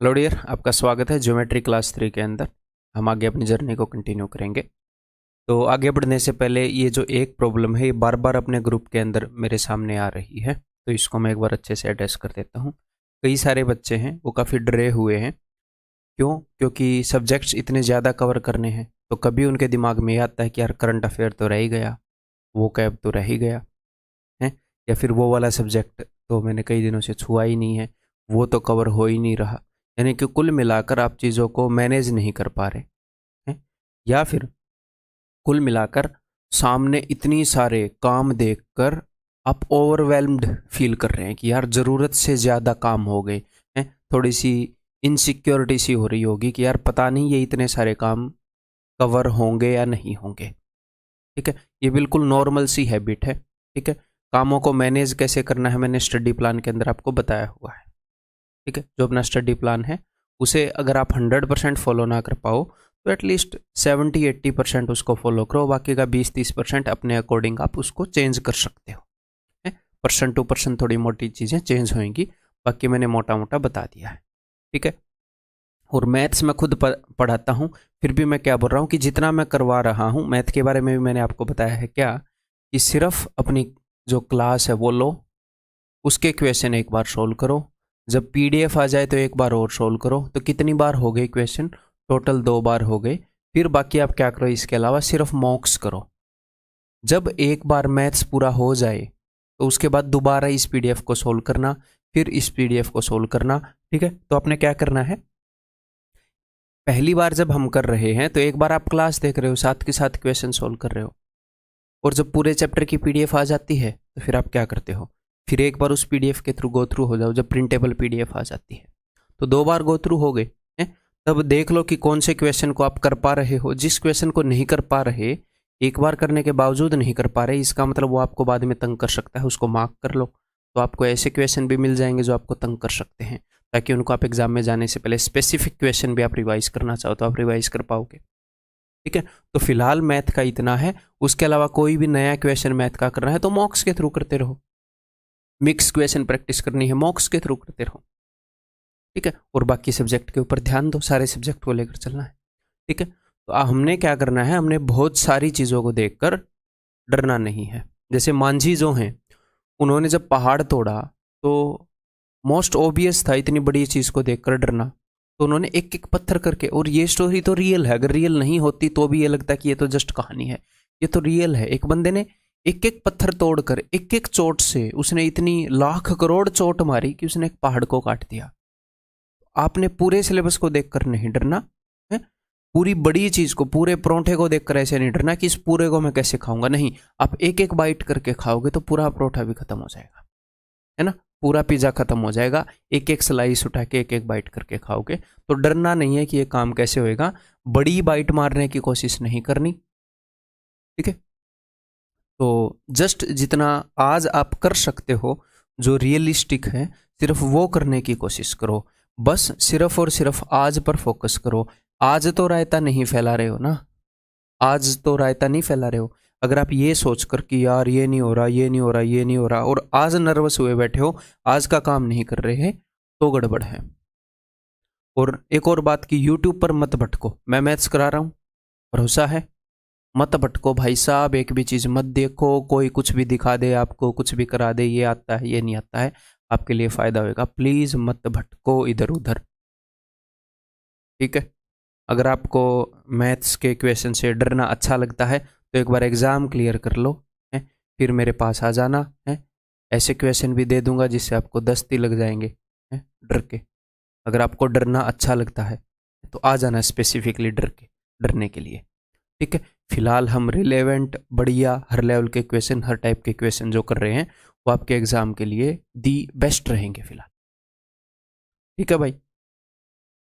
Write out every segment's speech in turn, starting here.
Hello dear, आपका स्वागत है ज्योमेट्री क्लास 3 के अंदर। हम आगे अपनी जर्नी को कंटिन्यू करेंगे। तो आगे बढ़ने से पहले ये जो एक प्रॉब्लम है ये बार बार अपने ग्रुप के अंदर मेरे सामने आ रही है, तो इसको मैं एक बार अच्छे से एड्रेस कर देता हूँ। कई सारे बच्चे हैं वो काफ़ी डरे हुए हैं। क्यों? क्योंकि सब्जेक्ट्स इतने ज़्यादा कवर करने हैं, तो कभी उनके दिमाग में ये आता है कि यार करंट अफेयर तो रह ही गया, वो कैब तो रह ही गया है, या फिर वो वाला सब्जेक्ट तो मैंने कई दिनों से छुआ ही नहीं है, वो तो कवर हो ही नहीं रहा। यानी कि कुल मिलाकर आप चीज़ों को मैनेज नहीं कर पा रहे हैं, या फिर कुल मिलाकर सामने इतनी सारे काम देखकर आप ओवरवेल्म्ड फील कर रहे हैं कि यार ज़रूरत से ज़्यादा काम हो गए हैं। थोड़ी सी इनसिक्योरिटी सी हो रही होगी कि यार पता नहीं ये इतने सारे काम कवर होंगे या नहीं होंगे। ठीक है, ये बिल्कुल नॉर्मल सी हैबिट है। ठीक है, कामों को मैनेज कैसे करना है मैंने स्टडी प्लान के अंदर आपको बताया हुआ है। ठीक है, जो अपना स्टडी प्लान है उसे अगर आप 100% फॉलो ना कर पाओ तो एटलीस्ट 70-80% उसको फॉलो करो, बाकी का 20-30% अपने अकॉर्डिंग आप उसको चेंज कर सकते हो। परसेंट टू परसेंट थोड़ी मोटी चीज़ें चेंज होंगी, बाकी मैंने मोटा मोटा बता दिया है। ठीक है, और मैथ्स मैं खुद पढ़ाता हूँ, फिर भी मैं क्या बोल रहा हूँ कि जितना मैं करवा रहा हूँ मैथ के बारे में भी मैंने आपको बताया है क्या, कि सिर्फ अपनी जो क्लास है वो लो, उसके क्वेश्चन एक बार सोल्व करो, जब पीडीएफ आ जाए तो एक बार और सोल्व करो। तो कितनी बार हो गए क्वेश्चन? टोटल 2 बार हो गए। फिर बाकी आप क्या करो, इसके अलावा सिर्फ मॉक्स करो। जब एक बार मैथ्स पूरा हो जाए तो उसके बाद दोबारा इस पीडीएफ को सोल्व करना, फिर इस पीडीएफ को सोल्व करना। ठीक है, तो आपने क्या करना है, पहली बार जब हम कर रहे हैं तो एक बार आप क्लास देख रहे हो, साथ के साथ क्वेश्चन सोल्व कर रहे हो, और जब पूरे चैप्टर की पीडीएफ आ जाती है तो फिर आप क्या करते हो, फिर एक बार उस पीडीएफ के थ्रू गो थ्रू हो जाओ। जब प्रिंटेबल पीडीएफ आ जाती है तो 2 बार गो थ्रू हो गए हैं। तब देख लो कि कौन से क्वेश्चन को आप कर पा रहे हो। जिस क्वेश्चन को नहीं कर पा रहे, एक बार करने के बावजूद नहीं कर पा रहे, इसका मतलब वो आपको बाद में तंग कर सकता है, उसको मार्क कर लो। तो आपको ऐसे क्वेश्चन भी मिल जाएंगे जो आपको तंग कर सकते हैं, ताकि उनको आप एग्जाम में जाने से पहले स्पेसिफिक क्वेश्चन भी आप रिवाइज करना चाहो तो आप रिवाइज कर पाओगे। ठीक है, तो फिलहाल मैथ का इतना है। उसके अलावा कोई भी नया क्वेश्चन मैथ का करना है तो मॉक्स के थ्रू करते रहो। मिक्स क्वेश्चन प्रैक्टिस करनी है, मॉक्स के थ्रू करते रहो। ठीक है, और बाकी सब्जेक्ट के ऊपर ध्यान दो, सारे सब्जेक्ट को लेकर चलना है। ठीक है, तो हमने क्या करना है, हमने बहुत सारी चीज़ों को देखकर डरना नहीं है। जैसे मांझी जो हैं, उन्होंने जब पहाड़ तोड़ा तो मोस्ट ऑब्वियस था इतनी बड़ी चीज़ को देखकर डरना, तो उन्होंने एक एक पत्थर करके, और ये स्टोरी तो रियल है, अगर रियल नहीं होती तो भी ये लगता कि ये तो जस्ट कहानी है, ये तो रियल है। एक बंदे ने एक एक पत्थर तोड़कर एक एक चोट से उसने इतनी लाख करोड़ चोट मारी कि उसने एक पहाड़ को काट दिया। आपने पूरे सिलेबस को देखकर नहीं डरना है, पूरी बड़ी चीज को, पूरे परोठे को देखकर ऐसे नहीं डरना कि इस पूरे को मैं कैसे खाऊंगा। नहीं, आप एक एक बाइट करके खाओगे तो पूरा परोठा भी खत्म हो जाएगा, है ना, पूरा पिज्जा खत्म हो जाएगा। एक एक स्लाइस उठा के एक एक बाइट करके खाओगे, तो डरना नहीं है कि ये काम कैसे होएगा। बड़ी बाइट मारने की कोशिश नहीं करनी। ठीक है, तो जस्ट जितना आज आप कर सकते हो जो रियलिस्टिक है, सिर्फ वो करने की कोशिश करो। बस सिर्फ और सिर्फ आज पर फोकस करो। आज तो रायता नहीं फैला रहे हो ना, आज तो रायता नहीं फैला रहे हो। अगर आप ये सोच कर कि यार ये नहीं हो रहा, ये नहीं हो रहा, ये नहीं हो रहा, और आज नर्वस हुए बैठे हो, आज का काम नहीं कर रहे हैं, तो गड़बड़ है। और एक और बात कि यूट्यूब पर मत भटको, मैं मैथ्स करा रहा हूँ, भरोसा है, मत भटको भाई साहब। एक भी चीज़ मत देखो, कोई कुछ भी दिखा दे आपको, कुछ भी करा दे, ये आता है ये नहीं आता है, आपके लिए फ़ायदा होगा। प्लीज़ मत भटको इधर उधर। ठीक है, अगर आपको मैथ्स के क्वेश्चन से डरना अच्छा लगता है तो एक बार एग्ज़ाम क्लियर कर लो, है, फिर मेरे पास आ जाना है। ऐसे क्वेश्चन भी दे दूंगा जिससे आपको दस्ती लग जाएंगे, है, डर के। अगर आपको डरना अच्छा लगता है तो आ जाना स्पेसिफिकली डर के, डरने के लिए। ठीक है, फिलहाल हम रिलेवेंट बढ़िया हर लेवल के क्वेश्चन, हर टाइप के क्वेश्चन जो कर रहे हैं वो आपके एग्जाम के लिए दी बेस्ट रहेंगे फिलहाल। ठीक है भाई,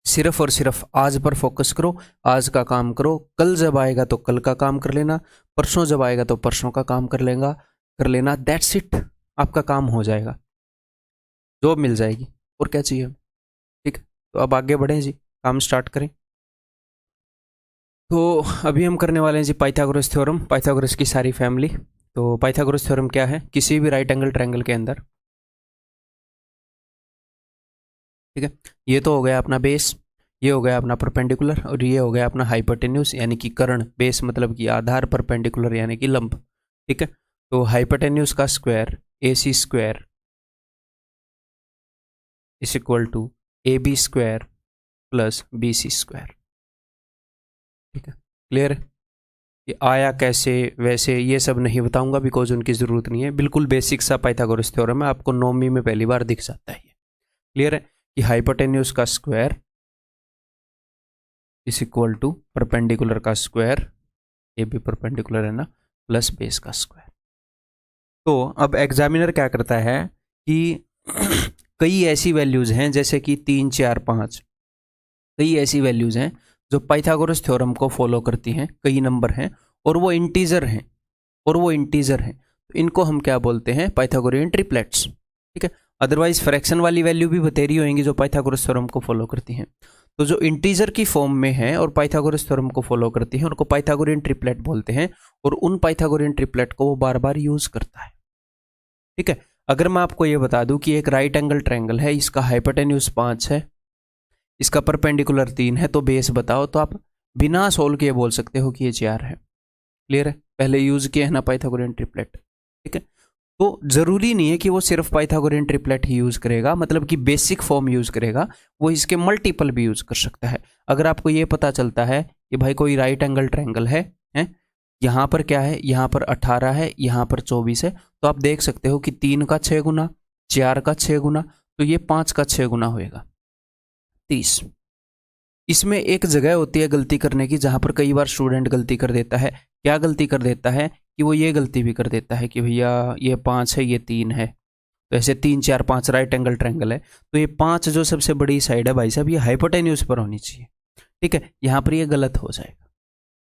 सिर्फ और सिर्फ आज पर फोकस करो, आज का काम करो। कल जब आएगा तो कल का काम कर लेना, परसों जब आएगा तो परसों का काम कर लेना। दैट्स इट, आपका काम हो जाएगा, जॉब मिल जाएगी, और क्या चाहिए। ठीक है, तो अब आगे बढ़ें जी, काम स्टार्ट करें। तो अभी हम करने वाले हैं जी पाइथागोरस थ्योरम, पाइथागोरस की सारी फैमिली। तो पाइथागोरस थ्योरम क्या है, किसी भी राइट एंगल ट्रायंगल के अंदर ठीक है, ये तो हो गया अपना बेस, ये हो गया अपना परपेंडिकुलर, और ये हो गया अपना हाइपोटेन्यूज यानी कि कर्ण। बेस मतलब कि आधार, परपेंडिकुलर यानी कि लंब। ठीक है, तो हाइपोटेन्यूज का square AC square is equal to AB square plus BC square. ठीक है, क्लियर है? ये आया कैसे वैसे ये सब नहीं बताऊंगा, बिकॉज उनकी जरूरत नहीं है। बिल्कुल बेसिक सा पाइथागोरस थ्योरम है, आपको नौवीं में पहली बार दिख जाता है ये। क्लियर है कि हाइपोटेन्यूज का square is equal to perpendicular का स्क्वायर, ये भी परपेंडिकुलर है ना, प्लस बेस का स्क्वायर। तो अब एग्जामिनर क्या करता है कि कई ऐसी वैल्यूज हैं जैसे कि 3, 4, 5, कई ऐसी वैल्यूज हैं जो पाइथागोरस थ्योरम को फॉलो करती हैं, कई नंबर हैं और वो इंटीजर हैं, तो इनको हम क्या बोलते हैं? Pythagorean triplets. ठीक है, अदरवाइज फ्रैक्शन वाली वैल्यू भी बतेरी होंगी जो पाइथागोरस थ्योरम को फॉलो करती हैं। तो जो इंटीजर की फॉर्म में है और पाइथागोरस थ्योरम को फॉलो करती हैं उनको पाइथागोरियन ट्रिपलेट बोलते हैं, और उन पाइथागोरियन ट्रिपलेट को वो बार बार यूज करता है। ठीक है, अगर मैं आपको ये बता दूं कि एक राइट एंगल ट्रायंगल है, इसका हाइपोटेन्यूज 5 है, इसका परपेंडिकुलर 3 है, तो बेस बताओ, तो आप बिना सोल्व किए बोल सकते हो कि ये 4 है। क्लियर है? पहले यूज किए है ना पाइथागोरियन ट्रिपलेट। ठीक है, तो जरूरी नहीं है कि वो सिर्फ पाइथागोरियन ट्रिपलेट ही यूज करेगा, मतलब कि बेसिक फॉर्म यूज करेगा, वो इसके मल्टीपल भी यूज कर सकता है। अगर आपको ये पता चलता है कि भाई कोई राइट एंगल ट्रायंगल है, यहाँ पर क्या है, यहाँ पर 18 है, यहाँ पर 24 है, तो आप देख सकते हो कि 3 का 6 गुना, 4 का 6 गुना, तो ये 5 का 6 गुना होएगा 30। इसमें एक जगह होती है गलती करने की जहां पर कई बार स्टूडेंट गलती कर देता है। क्या गलती कर देता है कि वो ये गलती भी कर देता है कि भैया ये 5 है, ये 3 है, तो ऐसे 3, 4, 5 राइट एंगल ट्रायंगल है, तो ये 5 जो सबसे बड़ी साइड है भाई साहब, ये हाइपोटेन्यूज पर होनी चाहिए। ठीक है, यहाँ पर ये गलत हो जाएगा।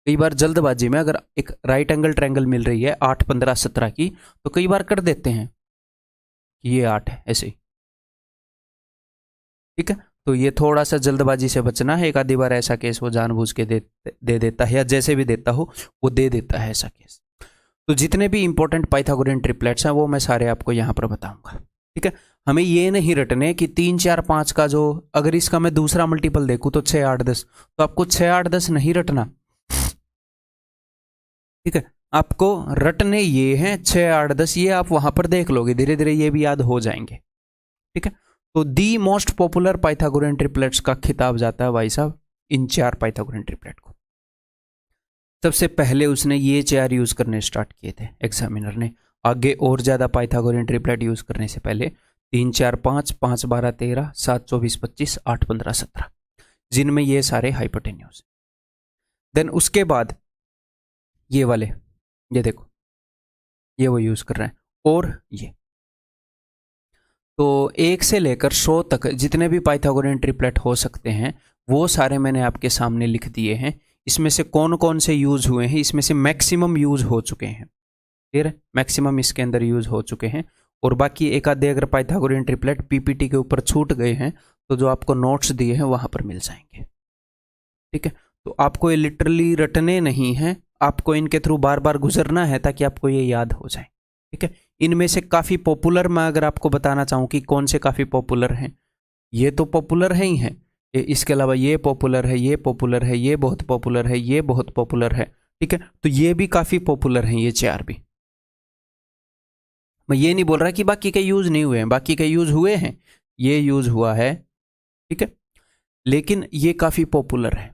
कई बार जल्दबाजी में अगर एक राइट एंगल ट्रायंगल मिल रही है 8, 15, 17 की, तो कई बार कर देते हैं कि ये 8 है ऐसे ही। ठीक है, तो ये थोड़ा सा जल्दबाजी से बचना है। एक आधी बार ऐसा केस वो जानबूझ के दे देता है, या जैसे भी देता हो वो दे देता है ऐसा केस। तो जितने भी इंपॉर्टेंट पाइथागोरियन ट्रिपलेट्स हैं वो मैं सारे आपको यहाँ पर बताऊंगा। ठीक है, हमें ये नहीं रटने कि 3, 4, 5 का जो, अगर इसका मैं दूसरा मल्टीपल देखूं तो 6, 8, 10, तो आपको 6, 8, 10 नहीं रटना। ठीक है, आपको रटने ये हैं 6, 8, 10, ये आप वहां पर देख लोगे, धीरे धीरे ये भी याद हो जाएंगे। ठीक है, तो the most popular Pythagorean triplets का खिताब जाता है भाई साहब इन 4 पाइथागोरियन ट्रिपलेट को। सबसे पहले उसने ये 4 यूज करने स्टार्ट किए थे एग्जामिनर ने। आगे और ज्यादा पाइथागोरियन ट्रिपलेट यूज करने से पहले 3, 4, 5, 5, 12, 13, 7, 24, 25, 8, 15, 17, जिनमें ये सारे हाइपोटेन्यूज। देन उसके बाद ये वाले, ये देखो, ये वो यूज कर रहे हैं, और ये। तो 1 से लेकर 100 तक जितने भी पाइथागोरियन ट्रिपलेट हो सकते हैं वो सारे मैंने आपके सामने लिख दिए हैं। इसमें से कौन कौन से यूज हुए हैं, इसमें से मैक्सिमम यूज हो चुके हैं। क्लियर है? मैक्सिमम इसके अंदर यूज हो चुके हैं, और बाकी एक आधे अगर पाइथागोरियन ट्रिपलेट पीपीटी के ऊपर छूट गए हैं तो जो आपको नोट्स दिए हैं वहां पर मिल जाएंगे। ठीक है, तो आपको ये लिटरली रटने नहीं है, आपको इनके थ्रू बार बार गुजरना है ताकि आपको ये याद हो जाए। ठीक है, इनमें से काफ़ी पॉपुलर मैं अगर आपको बताना चाहूँ कि कौन से काफ़ी पॉपुलर हैं, ये तो पॉपुलर है ही हैं, इसके अलावा ये पॉपुलर है, ये पॉपुलर है, ये बहुत पॉपुलर है, ये बहुत पॉपुलर है। ठीक है, तो ये भी काफ़ी पॉपुलर हैं, ये 4 भी। मैं ये नहीं बोल रहा कि बाकी के यूज़ नहीं हुए हैं, बाकी के यूज़ हुए हैं, ये यूज़ हुआ है। ठीक है, लेकिन ये काफ़ी पॉपुलर है,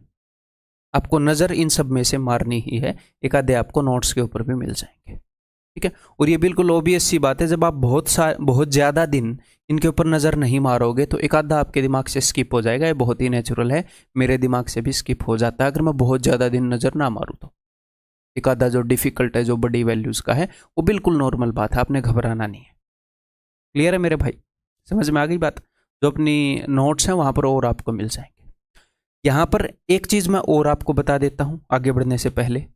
आपको नज़र इन सब में से मारनी ही है, एक आधे आपको नोट्स के ऊपर भी मिल जाएंगे। ठीक है, और ये बिल्कुल ऑब्वियस सी बात है, जब आप बहुत ज़्यादा दिन इनके ऊपर नज़र नहीं मारोगे तो एक आधा आपके दिमाग से स्किप हो जाएगा। ये बहुत ही नेचुरल है, मेरे दिमाग से भी स्किप हो जाता है अगर मैं बहुत ज़्यादा दिन नज़र ना मारूँ तो। एक आधा जो डिफ़िकल्ट है, जो बड़ी वैल्यूज़ का है, वो बिल्कुल नॉर्मल बात है, आपने घबराना नहीं है। क्लियर है मेरे भाई? समझ में आ गई बात? जो अपनी नोट्स हैं वहाँ पर और आपको मिल जाएंगे। यहाँ पर एक चीज़ मैं और आपको बता देता हूँ आगे बढ़ने से पहले,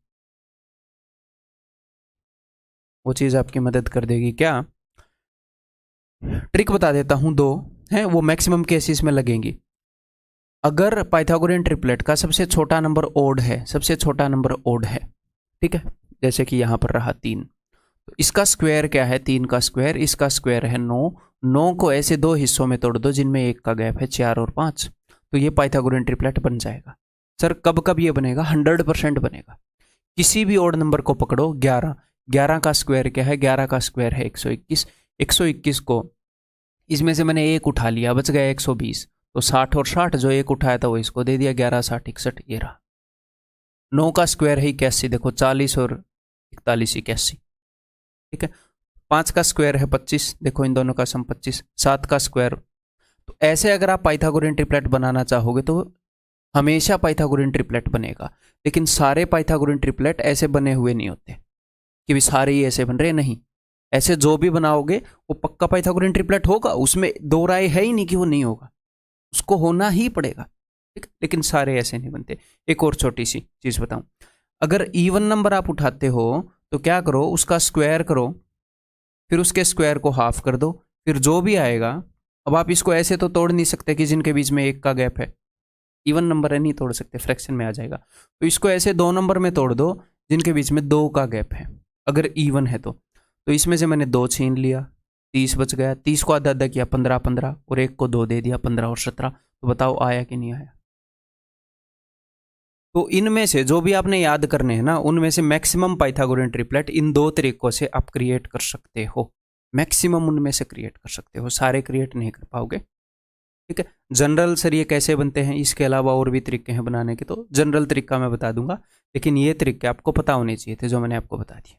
वो चीज़ आपकी मदद कर देगी क्या? ट्रिक बता देता हूँ, 2 हैं, वो मैक्सिमम केसेस में लगेंगी। अगर पाइथागोरियन ट्रिपलेट का सबसे छोटा नंबर ओड है, सबसे छोटा नंबर ओड है, ठीक है, जैसे कि यहाँ पर रहा 3, तो इसका स्क्वायर क्या है, 3 का स्क्वायर, इसका स्क्वायर है 9। 9 को ऐसे दो हिस्सों में तोड़ दो जिनमें एक का गैप है 4 और 5, तो ये पाइथागोरियन ट्रिपलेट बन जाएगा। सर कब कब ये बनेगा, 100% बनेगा। किसी भी ओड नंबर को पकड़ो, 11, 11 का स्क्वायर क्या है, 11 का स्क्वायर है 121। 121 को इसमें से मैंने एक उठा लिया, बच गया 120, तो 60 और 60 जो एक उठाया था वो इसको दे दिया, 11 60 61, ये रहा। 9 का स्क्वायर है 81, देखो 40 और 41 81, ठीक है। 5 का स्क्वायर है 25, देखो इन दोनों का सम 25। 7 का स्क्वायर, तो ऐसे अगर आप पाइथागोरियन ट्रिपलेट बनाना चाहोगे तो हमेशा पाइथागोरियन ट्रिपलेट बनेगा। लेकिन सारे पाइथागोरियन ट्रिपलेट ऐसे बने हुए नहीं होते कि भी सारे ही ऐसे बन रहे, नहीं। ऐसे जो भी बनाओगे वो पक्का पाइथागोरियन ट्रिपलेट होगा, उसमें दो राय है ही नहीं कि वो नहीं होगा, उसको होना ही पड़ेगा, ठीक। लेकिन सारे ऐसे नहीं बनते। एक और छोटी सी चीज बताऊं, अगर इवन नंबर आप उठाते हो तो क्या करो, उसका स्क्वायर करो, फिर उसके स्क्वायर को हाफ कर दो, फिर जो भी आएगा। अब आप इसको ऐसे तो तोड़ नहीं सकते कि जिनके बीच में एक का गैप है, इवन नंबर है, नहीं तोड़ सकते, फ्रैक्शन में आ जाएगा। तो इसको ऐसे 2 नंबर में तोड़ दो जिनके बीच में 2 का गैप है, अगर इवन है तो इसमें से मैंने 2 छीन लिया, 30 बच गया। 30 को आधा आधा किया, 15 15, और एक को 2 दे दिया, 15 और 17। तो बताओ आया कि नहीं आया। तो इनमें से जो भी आपने याद करने हैं ना, उनमें से मैक्सिमम पाइथागोरियन ट्रिपलेट इन 2 तरीकों से आप क्रिएट कर सकते हो। मैक्सिमम उनमें से क्रिएट कर सकते हो, सारे क्रिएट नहीं कर पाओगे, ठीक है। जनरल सर ये कैसे बनते हैं, इसके अलावा और भी तरीके हैं बनाने के, तो जनरल तरीका मैं बता दूंगा, लेकिन ये तरीके आपको पता होने चाहिए थे जो मैंने आपको बता दिए।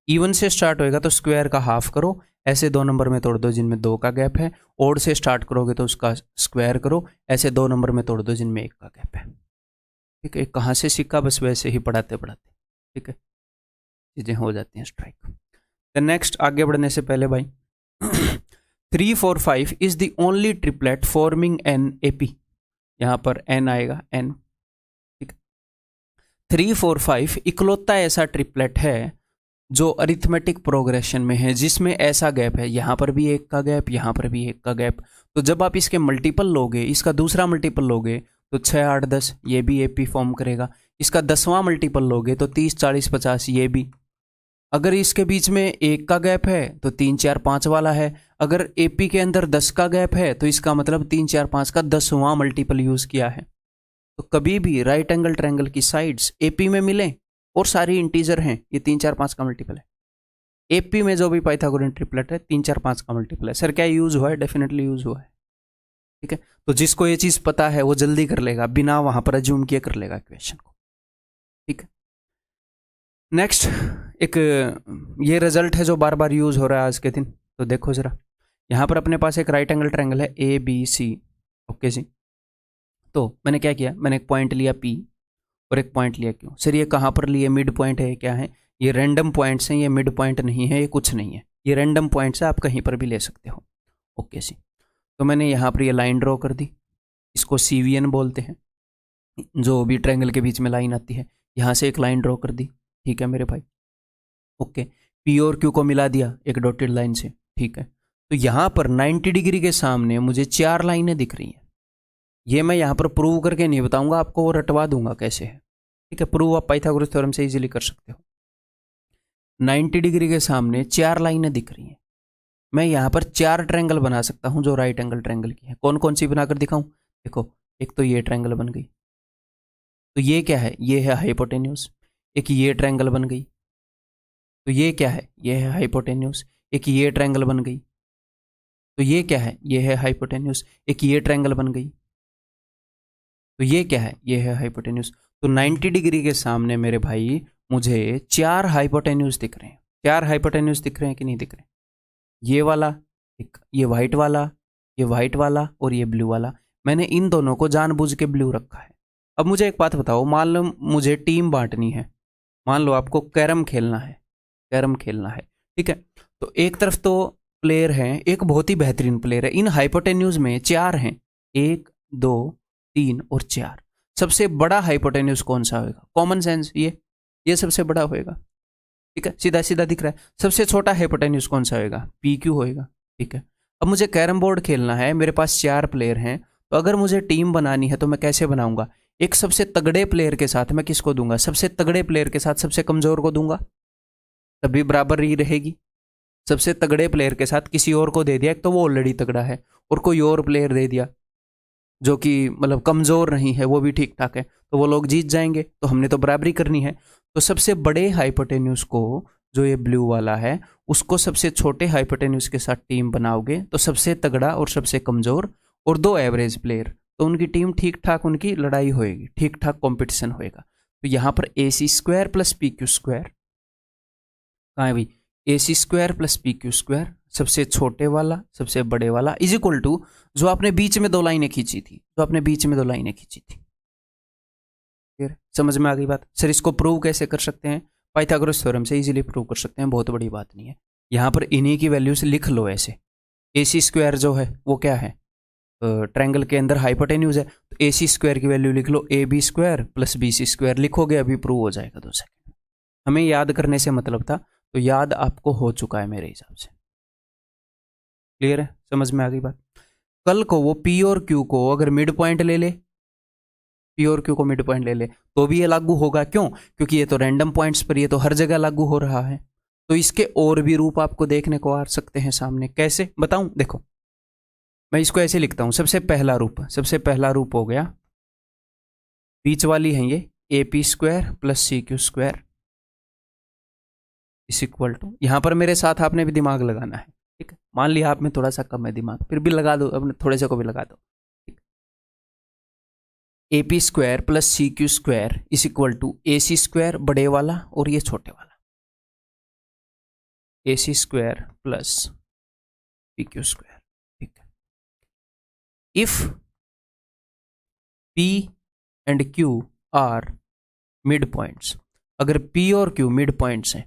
इवन से स्टार्ट होएगा तो स्क्वायर का हाफ करो, ऐसे 2 नंबर में तोड़ दो जिनमें 2 का गैप है। ओड से स्टार्ट करोगे तो उसका स्क्वायर करो, ऐसे 2 नंबर में तोड़ दो जिनमें 1 का गैप है, ठीक है। कहाँ से सीखा, बस वैसे ही पढ़ाते पढ़ाते, ठीक है, चीज़ें हो जाती हैं स्ट्राइक। द नेक्स्ट, आगे बढ़ने से पहले भाई 3 4 5 is the only triplet forming an AP. यहां पर एन आएगा, एन, ठीक। 3 4 5 इकलौता ऐसा ट्रिपलेट है जो अरिथमेटिक प्रोग्रेशन में है, जिसमें ऐसा गैप है, यहां पर भी 1 का गैप, यहां पर भी 1 का गैप। तो जब आप इसके मल्टीपल लोगे, इसका दूसरा मल्टीपल लोगे तो 6 8 10, ये भी एपी फॉर्म करेगा। इसका 10वां मल्टीपल लोगे तो 30 40 50, ये भी। अगर इसके बीच में 1 का गैप है तो 3 4 5 वाला है। अगर एपी के अंदर 10 का गैप है तो इसका मतलब 3 4 5 का 10वां मल्टीपल यूज किया है। तो कभी भी राइट एंगल ट्रायंगल की साइड्स एपी में मिले और सारी इंटीजर हैं, ये 3 4 5 का मल्टीपल है। एपी में जो भी पाइथागोरियन ट्रिपलेट है 3 4 5 का मल्टीपल है। सर क्या यूज हुआ है, डेफिनेटली यूज हुआ है, ठीक है। तो जिसको ये चीज पता है वो जल्दी कर लेगा, बिना वहां पर अज्यूम किए कर लेगा क्वेश्चन को, ठीक है। नेक्स्ट, एक ये रिजल्ट है जो बार बार यूज हो रहा है आज के दिन। तो देखो जरा, यहां पर अपने पास एक राइट एंगल ट्रायंगल है ए बी सी, ओके जी। तो मैंने क्या किया, मैंने एक पॉइंट लिया पी और एक पॉइंट लिया क्यू। सर ये कहां पर लिए, मिड पॉइंट है, क्या है, ये रैंडम पॉइंट्स हैं, ये मिड पॉइंट नहीं है, ये कुछ नहीं है, ये रैंडम पॉइंट्स है, आप कहीं पर भी ले सकते हो, ओके जी। तो मैंने यहाँ पर ये लाइन ड्रॉ कर दी, इसको CVN बोलते हैं, जो भी ट्रायंगल के बीच में लाइन आती है। यहाँ से एक लाइन ड्रॉ कर दी, ठीक है मेरे भाई, ओके। पी और क्यू को मिला दिया एक डॉटेड लाइन से, ठीक है। तो यहाँ पर 90 डिग्री के सामने मुझे 4 लाइनें दिख रही हैं। ये मैं यहाँ पर प्रूव करके नहीं बताऊंगा आपको, वो रटवा दूंगा कैसे है, ठीक है। प्रूव आप पाइथागोरस थ्योरम से इजीली कर सकते हो। 90 डिग्री के सामने 4 लाइनें दिख रही हैं। मैं यहाँ पर 4 ट्रायंगल बना सकता हूँ जो राइट एंगल ट्रायंगल की है। कौन कौन सी बनाकर दिखाऊं, देखो, एक तो ये ट्रायंगल बन गई, तो ये क्या है, ये है हाइपोटेन्यूज। एक ये ट्रायंगल बन गई, तो ये क्या है, ये है हाइपोटेन्यूज। एक ये ट्रायंगल बन गई, तो ये क्या है, ये है हाइपोटेन्यूज। एक ये ट्रायंगल बन गई, तो ये क्या है, ये है हाइपोटेन्यूज। तो 90 डिग्री के सामने मेरे भाई मुझे 4 हाइपोटेन्यूज दिख रहे हैं। 4 हाइपोटेन्यूज दिख रहे हैं कि नहीं दिख रहे, ये वाला, एक ये व्हाइट वाला, ये व्हाइट वाला और ये ब्लू वाला। मैंने इन दोनों को जानबूझ के ब्लू रखा है। अब मुझे एक बात बताओ, मान लो मुझे टीम बांटनी है, मान लो आपको कैरम खेलना है, कैरम खेलना है, ठीक है। तो एक तरफ तो प्लेयर हैं, एक बहुत ही बेहतरीन प्लेयर है, इन हाइपोटेन्यूज में 4 हैं, 1 2 3 और 4। सबसे बड़ा हाइपोटेन्यूज कौन सा होगा, कॉमन सेंस, ये सबसे बड़ा होएगा, ठीक है, सीधा सीधा दिख रहा है। सबसे छोटा हाइपोटेन्यूज कौन सा होएगा, PQ होएगा, ठीक है। अब मुझे कैरम बोर्ड खेलना है, मेरे पास 4 प्लेयर हैं, तो अगर मुझे टीम बनानी है तो मैं कैसे बनाऊंगा, एक सबसे तगड़े प्लेयर के साथ मैं किसको दूंगा, सबसे तगड़े प्लेयर के साथ सबसे कमजोर को दूंगा। तभी बराबर ही रहेगी। सबसे तगड़े प्लेयर के साथ किसी और को दे दिया, एक तो वो ऑलरेडी तगड़ा है, और कोई और प्लेयर दे दिया जो कि मतलब कमज़ोर नहीं है, वो भी ठीक ठाक है, तो वो लोग जीत जाएंगे। तो हमने तो बराबरी करनी है। तो सबसे बड़े हाइपोटेन्यूज को, जो ये ब्लू वाला है, उसको सबसे छोटे हाइपोटेन्यूज के साथ टीम बनाओगे तो सबसे तगड़ा और सबसे कमज़ोर और दो एवरेज प्लेयर, तो उनकी टीम ठीक ठाक, उनकी लड़ाई होएगी, ठीक ठाक कॉम्पिटिशन होएगा। तो यहाँ पर A C square plus P Q square, कहाँ है भाई, A C square plus P Q square, सबसे छोटे वाला सबसे बड़े वाला, इज इक्वल टू जो आपने बीच में दो लाइनें खींची थी, जो आपने बीच में दो लाइनें खींची थी। फिर समझ में आ गई बात। सर इसको प्रूव कैसे कर सकते हैं, पाइथागोरस थ्योरम से इजीली प्रूव कर सकते हैं, बहुत बड़ी बात नहीं है। यहाँ पर इन्हीं की वैल्यूज लिख लो ऐसे। ए सी स्क्वायर जो है वो क्या है, ट्रायंगल के अंदर हाइपोटेन्यूज है, तो ए सी स्क्वायर की वैल्यू लिख लो, A B square plus B C square लिखोगे, अभी प्रूव हो जाएगा 2 सेकंड। हमें याद करने से मतलब था, तो याद आपको हो चुका है मेरे हिसाब से। क्लियर है, समझ में आ गई बात। कल को वो पी और क्यू को अगर मिड पॉइंट ले ले, पी और क्यू को मिड पॉइंट ले ले, तो भी ये लागू होगा। क्यों? क्योंकि ये तो रैंडम पॉइंट्स पर, ये तो हर जगह लागू हो रहा है। तो इसके और भी रूप आपको देखने को आ सकते हैं सामने। कैसे बताऊं? देखो मैं इसको ऐसे लिखता हूं। सबसे पहला रूप हो गया, बीच वाली है ये, A P square plus C Q square is equal to, यहां पर मेरे साथ आपने भी दिमाग लगाना है, ठीक है। मान लिया आप में थोड़ा सा कम है दिमाग, फिर भी लगा दो, अपने थोड़े से को भी लगा दो। A P square plus C Q square is equal to A C square बड़े वाला और ये छोटे वाला, A C square plus P Q square, ठीक है। If P and Q are midpoints, अगर पी और क्यू मिड पॉइंट्स हैं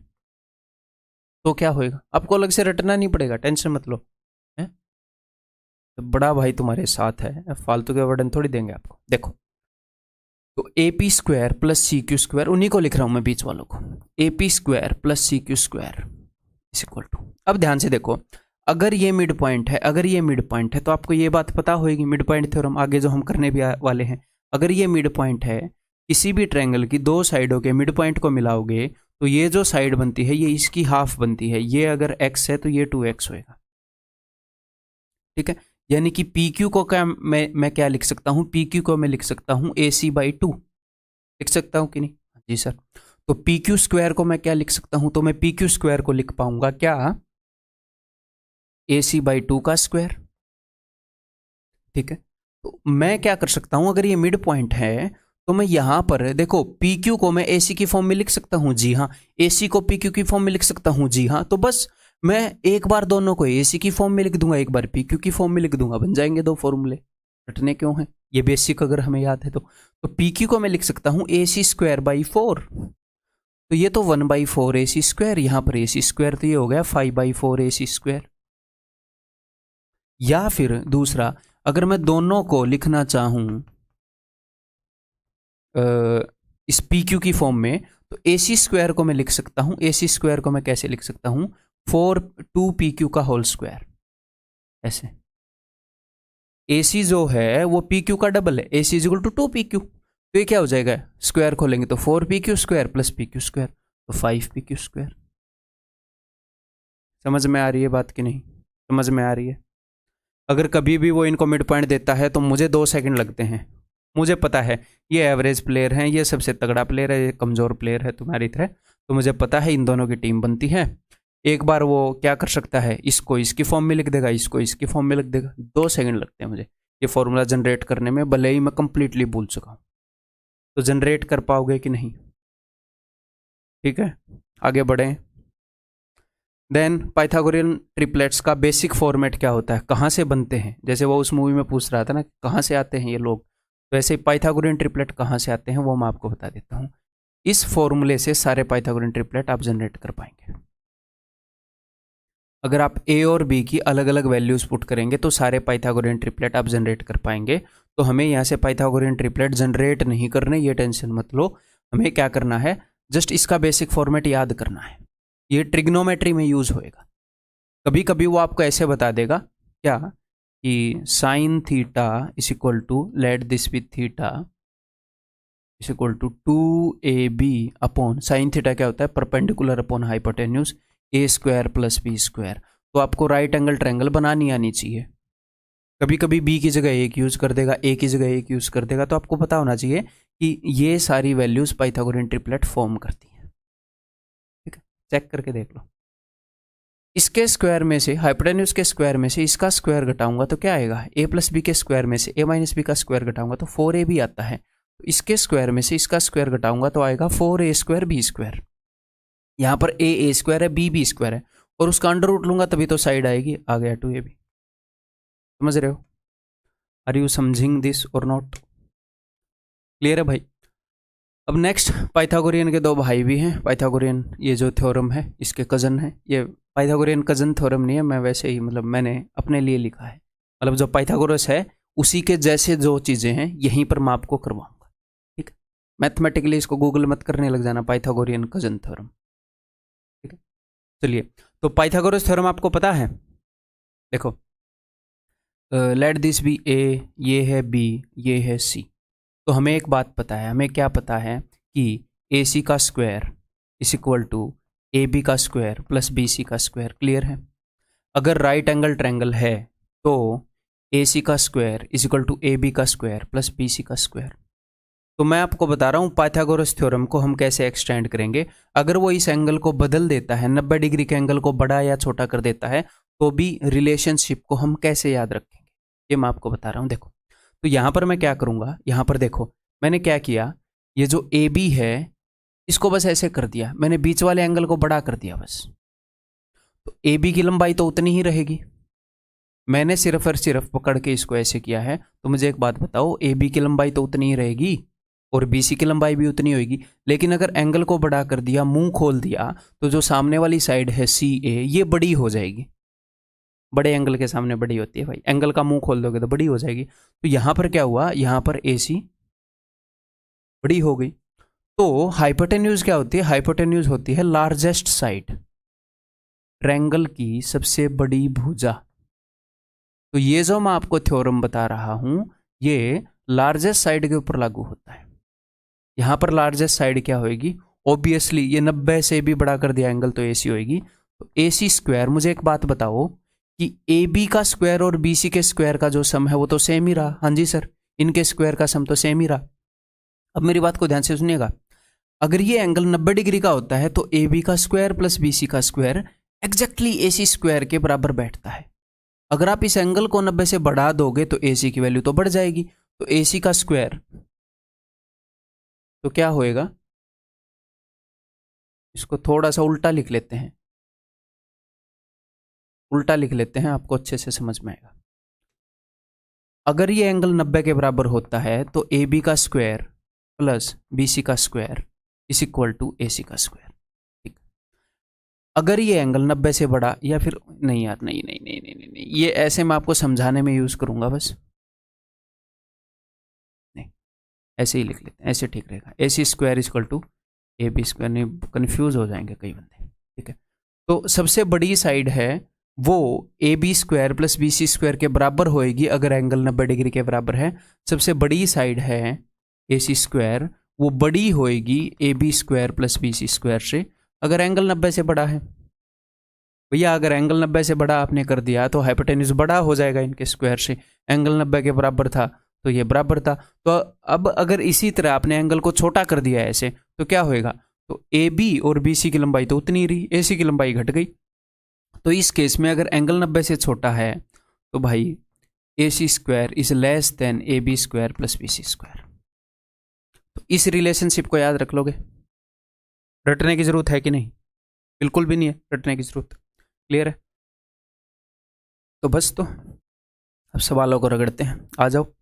तो क्या होएगा, आपको अलग से रटना नहीं पड़ेगा, टेंशन मत लो, है? तो बड़ा भाई तुम्हारे साथ है, फालतू के वर्डन थोड़ी देंगे आपको। देखो तो A P square plus C Q square, उन्हीं को लिख रहा हूं मैं बीच वालों को, A P square plus C Q square is equal to, अब ध्यान से देखो, अगर ये मिड पॉइंट है, अगर ये मिड पॉइंट है तो आपको ये बात पता होगी, मिड पॉइंट थ्योरम आगे जो हम करने भी वाले हैं, अगर ये मिड पॉइंट है, किसी भी ट्रायंगल की दो साइडों के मिड पॉइंट को मिलाओगे तो ये जो साइड बनती है ये इसकी हाफ बनती है, ये अगर x है तो ये 2x होएगा, ठीक है। यानी कि पी क्यू को क्या मैं क्या लिख सकता हूं, पी क्यू को मैं लिख सकता हूं ए सी बाई 2, लिख सकता हूं कि नहीं? जी सर। तो पी क्यू स्क्वायर को मैं क्या लिख सकता हूं, तो मैं पी क्यू स्क्वायर को लिख पाऊंगा क्या, ए सी बाई 2 का स्क्वायर, ठीक है। तो मैं क्या कर सकता हूं, अगर ये मिड पॉइंट है तो मैं यहां पर देखो, पी क्यू को मैं ए सी की फॉर्म में लिख सकता हूं, जी हाँ। ए सी को पी क्यू की फॉर्म में लिख सकता हूं, जी हाँ। तो बस मैं एक बार दोनों को ए सी की फॉर्म में लिख दूंगा, एक बार पी क्यू की फॉर्म में लिख दूंगा, बन जाएंगे दो फॉर्मूले। रटने क्यों है, ये बेसिक अगर हमें याद है तो पी क्यू को मैं लिख सकता हूं ए सी स्क्वायर बाई 4, तो ये तो 1/4 ए सी स्क्वायर, यहां पर ए सी स्क्वायर, तो ये हो गया 5/4 ए सी स्क्वायर। या फिर दूसरा, अगर मैं दोनों को लिखना चाहूं इस पी क्यू की फॉर्म में, तो ए सी स्क्वायर को मैं लिख सकता हूं, ए सी स्क्वायर को मैं कैसे लिख सकता हूं, 2 पी क्यू का होल स्क्वायर, ऐसे। ए सी जो है वो पी क्यू का डबल है, ए सी इक्वल टू 2 पी क्यू, तो ये क्या हो जाएगा, स्क्वायर खोलेंगे तो 4 P Q square plus P Q square, तो 5 पी क्यू स्क्वायर। समझ में आ रही है बात कि नहीं? समझ में आ रही है। अगर कभी भी वो इनको मिड पॉइंट देता है तो मुझे 2 सेकंड लगते हैं, मुझे पता है ये एवरेज प्लेयर हैं, ये सबसे तगड़ा प्लेयर है, ये कमज़ोर प्लेयर है तुम्हारी तरह, तो मुझे पता है इन दोनों की टीम बनती है। एक बार वो क्या कर सकता है, इसको इसकी फॉर्म में लिख देगा, इसको इसकी फॉर्म में लिख देगा, 2 सेकंड लगते हैं मुझे ये फॉर्मूला जनरेट करने में, भले ही मैं कंप्लीटली भूल चुका हूँ। तो जनरेट कर पाओगे कि नहीं? ठीक है, आगे बढ़ें। देन पाइथागोरियन ट्रिपलेट्स का बेसिक फॉर्मेट क्या होता है, कहाँ से बनते हैं, जैसे वो उस मूवी में पूछ रहा था ना कहाँ से आते हैं ये लोग, तो ऐसे पाइथागोरियन ट्रिपलेट कहाँ से आते हैं वो मैं आपको बता देता हूँ। इस फॉर्मूले से सारे पाइथागोरियन ट्रिपलेट आप जनरेट कर पाएंगे। अगर आप ए और बी की अलग अलग वैल्यूज पुट करेंगे तो सारे पाइथागोरियन ट्रिपलेट आप जनरेट कर पाएंगे। तो हमें यहाँ से पाइथागोरियन ट्रिपलेट जनरेट नहीं करने, ये टेंशन मत लो। हमें क्या करना है, जस्ट इसका बेसिक फॉर्मेट याद करना है, ये ट्रिग्नोमेट्री में यूज होएगा। कभी कभी वो आपको ऐसे बता देगा क्या कि sine theta is equal to, let this with theta, is equal to 2ab upon sine theta क्या होता है, perpendicular upon hypotenuse a square plus b square. तो आपको राइट एंगल ट्रायंगल बनानी आनी चाहिए। कभी कभी b की जगह एक यूज कर देगा, a की जगह एक यूज कर देगा, तो आपको पता होना चाहिए कि ये सारी वैल्यूज पाइथागोरियन ट्रिपलेट फॉर्म करती हैं। ठीक है, चेक करके देख लो। इसके स्क्वायर में से, हाइपोटेन्यूज के स्क्वायर में से इसका स्क्वायर घटाऊंगा तो क्या आएगा, a प्लस बी के स्क्वायर में से a माइनस बी का स्क्वायर घटाऊंगा तो 4ab आता है। तो इसके स्क्वायर में से इसका स्क्वायर घटाऊंगा तो आएगा 4a स्क्वायर b स्क्वायर। यहाँ पर a स्क्वायर है, b स्क्वायर है, और उसका अंडर रूट लूंगा तभी तो साइड आएगी, आ गया 2ab। समझ रहे हो? आर यू समझिंग दिस और नॉट? क्लियर है भाई? अब नेक्स्ट, पाइथागोरियन के दो भाई भी हैं। पाइथागोरियन ये जो थ्योरम है इसके कजन है। ये पाइथागोरियन कजन थ्योरम नहीं है, मैं वैसे ही मतलब मैंने अपने लिए लिखा है। मतलब जो पाइथागोरस है उसी के जैसे जो चीज़ें हैं यहीं पर मैं आपको करवाऊंगा। ठीक है, मैथमेटिकली इसको गूगल मत करने लग जाना, पाइथागोरियन कजन थ्योरम। ठीक है, चलिए, तो पाइथागोरस थ्योरम आपको पता है। देखो, लेट दिस बी ए, ये है बी, ये है सी। तो हमें एक बात पता है, हमें क्या पता है कि ए सी का square is equal to A B का स्क्वायर प्लस बी सी का स्क्वायर। क्लियर है? अगर राइट एंगल ट्रायंगल है तो ए सी का square is equal to A B का स्क्वायर प्लस बी सी का स्क्वायर। तो मैं आपको बता रहा हूँ पाइथागोरस थ्योरम को हम कैसे एक्सटेंड करेंगे। अगर वो इस एंगल को बदल देता है, 90 डिग्री के एंगल को बड़ा या छोटा कर देता है, तो भी रिलेशनशिप को हम कैसे याद रखेंगे, ये मैं आपको बता रहा हूँ। देखो, तो यहाँ पर मैं क्या करूँगा, यहाँ पर देखो मैंने क्या किया, ये जो ए बी है इसको बस ऐसे कर दिया, मैंने बीच वाले एंगल को बड़ा कर दिया बस। तो ए बी की लंबाई तो उतनी ही रहेगी, मैंने सिर्फ और सिर्फ पकड़ के इसको ऐसे किया है। तो मुझे एक बात बताओ, ए बी की लंबाई तो उतनी ही रहेगी और बी सी की लंबाई भी उतनी होगी, लेकिन अगर एंगल को बड़ा कर दिया, मुंह खोल दिया, तो जो सामने वाली साइड है सी ए, ये बड़ी हो जाएगी। बड़े एंगल के सामने बड़ी होती है भाई, एंगल का मुंह खोल दोगे तो बड़ी हो जाएगी। तो यहां पर क्या हुआ, यहां पर ए सी बड़ी हो गई। तो हाइपोटेन्यूज क्या होती है, हाइपोटेन्यूज होती है लार्जेस्ट साइड, ट्रायंगल की सबसे बड़ी भुजा। तो ये जो मैं आपको थ्योरम बता रहा हूं ये लार्जेस्ट साइड के ऊपर लागू होता है। यहां पर लार्जेस्ट साइड क्या होगी, ऑब्वियसली ये 90 से भी बड़ा कर दिया एंगल तो एसी होगी। तो ए सी स्क्वायर, मुझे एक बात बताओ कि ए बी का स्क्वायर और बी सी के स्क्वायर का जो सम है वो तो सेम ही रहा। हाँ जी सर, इनके स्क्वायर का सम तो सेम ही रहा। अब मेरी बात को ध्यान से सुनिएगा, अगर ये एंगल 90 डिग्री का होता है तो ए बी का स्क्वायर प्लस बी सी का स्क्वायर एग्जैक्टली ए सी स्क्वायर के बराबर बैठता है। अगर आप इस एंगल को 90 से बढ़ा दोगे तो ए सी की वैल्यू तो बढ़ जाएगी। तो ए सी का स्क्वायर तो क्या होएगा, इसको थोड़ा सा उल्टा लिख लेते हैं, उल्टा लिख लेते हैं, आपको अच्छे से समझ में आएगा। अगर ये एंगल 90 के बराबर होता है तो ए बी का स्क्वायर प्लस बी सी का square is equal to A C का स्क्वायर। ठीक, अगर ये एंगल 90 से बड़ा, या फिर नहीं यार, नहीं नहीं नहीं नहीं नहीं, नहीं, ये ऐसे मैं आपको समझाने में यूज करूंगा बस, नहीं ऐसे ही लिख लेते हैं, ऐसे ठीक रहेगा। A C square is equal to A B square, नहीं कंफ्यूज हो जाएंगे कई बंदे। ठीक है, तो सबसे बड़ी साइड है वो A B square plus B C square के बराबर होएगी अगर एंगल 90 डिग्री के बराबर है। सबसे बड़ी साइड है ए सी स्क्वायर, वो बड़ी होएगी A B square plus B C square से अगर एंगल 90 से बड़ा है। भैया अगर एंगल 90 से बड़ा आपने कर दिया तो हाइपोटेन्यूज बड़ा हो जाएगा इनके स्क्वायर से, एंगल 90 के बराबर था तो ये बराबर था। तो अब अगर इसी तरह आपने एंगल को छोटा कर दिया ऐसे तो क्या होएगा, तो ए बी और बी सी की लंबाई तो उतनी ही रही, ए सी की लंबाई घट गई। तो इस केस में अगर एंगल 90 से छोटा है तो भाई A C square is less than A B square plus B C square. तो इस रिलेशनशिप को याद रख लोगे, रटने की जरूरत है कि नहीं? बिल्कुल भी नहीं है रटने की जरूरत। क्लियर है? तो बस, तो अब सवालों को रगड़ते हैं, आ जाओ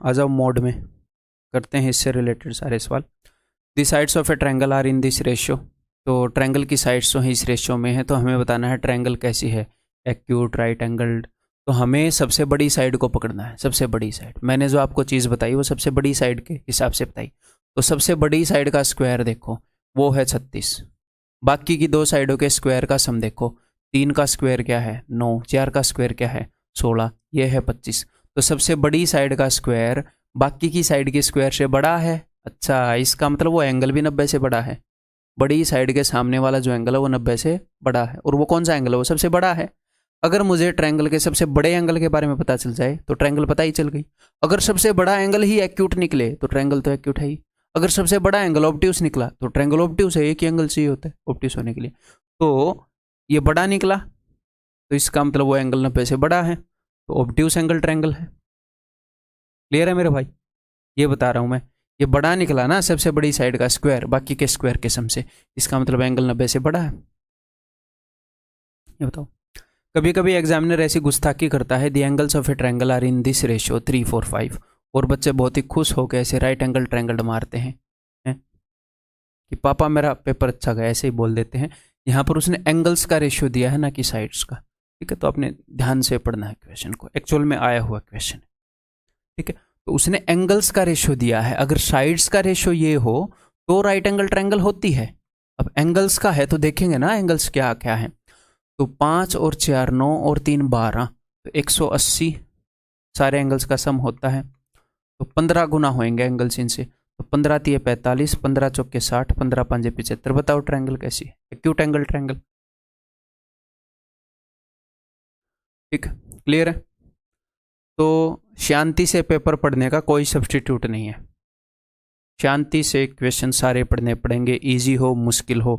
आ जाओ, मोड में करते हैं इससे रिलेटेड सारे सवाल। The sides of a triangle are in this ratio. तो ट्रायंगल की साइड्स जो है इस रेशियो में है, तो हमें बताना है ट्रायंगल कैसी है, एक्यूट, राइट एंगल्ड। तो हमें सबसे बड़ी साइड को पकड़ना है, सबसे बड़ी साइड। मैंने जो आपको चीज़ बताई वो सबसे बड़ी साइड के हिसाब से बताई। तो सबसे बड़ी साइड का स्क्वायर देखो वो है 36, बाकी की दो साइडों के स्क्वायर का सम देखो, 3 का स्क्वायर क्या है 9, 4 का स्क्वायर क्या है 16, ये है 25। तो सबसे बड़ी साइड का स्क्वायर बाकी की साइड के स्क्वायर से बड़ा है। अच्छा, इसका मतलब वो एंगल भी 90 से बड़ा है। बड़ी साइड के सामने वाला जो एंगल है वो 90 से बड़ा है। और वो कौन सा एंगल है? वो सबसे बड़ा है। अगर मुझे ट्रायंगल के सबसे बड़े एंगल के बारे में पता चल जाए तो ट्रायंगल पता ही चल गई। अगर सबसे बड़ा एंगल ही एक्यूट निकले तो ट्रायंगल तो एक्यूट है ही। अगर सबसे बड़ा एंगल ऑब्ट्यूस निकला तो ट्रायंगल ऑब्ट्यूस है। एक ही एंगल चाहिए होता है ऑब्ट्यूस होने के लिए। तो ये बड़ा निकला तो इसका मतलब वो एंगल 90 से बड़ा है, तो ऑब्ट्यूस एंगल ट्रायंगल है। क्लियर है मेरे भाई? ये बता रहा हूं मैं, ये बड़ा निकला ना सबसे बड़ी साइड का स्क्वायर बाकी के स्क्वायर के सम से, इसका मतलब एंगल 90 से बड़ा है। ये बताओ। कभी कभी एग्जामिनर ऐसी गुस्ताखी करता है, the angles of a triangle are in this ratio 3, 4, 5, और बच्चे बहुत ही खुश होकर ऐसे राइट एंगल ट्रायंगल मारते हैं कि पापा मेरा पेपर अच्छा गया, ऐसे ही बोल देते हैं। यहाँ पर उसने एंगल्स का रेशियो दिया है ना कि साइड्स का। ठीक है, तो आपने ध्यान से पढ़ना है क्वेश्चन को, एक्चुअल में आया हुआ क्वेश्चन। ठीक है, तो उसने एंगल्स का रेशियो दिया है। अगर साइड्स का रेशियो ये हो तो राइट एंगल ट्रायंगल होती है। अब एंगल्स का है तो देखेंगे ना एंगल्स क्या क्या है। तो 5 और 4 9 और 3 12, तो 180 सारे एंगल्स का सम होता है। तो 15 गुना होंगे एंगल्स इनसे। तो 15 3 45, 15 चौके 60, 15 5 75। बताओ ट्रायंगल कैसी है? Acute angle triangle. ठीक, क्लियर है? तो शांति से पेपर पढ़ने का कोई सब्स्टिट्यूट नहीं है। शांति से क्वेश्चन सारे पढ़ने पड़ेंगे, इजी हो मुश्किल हो।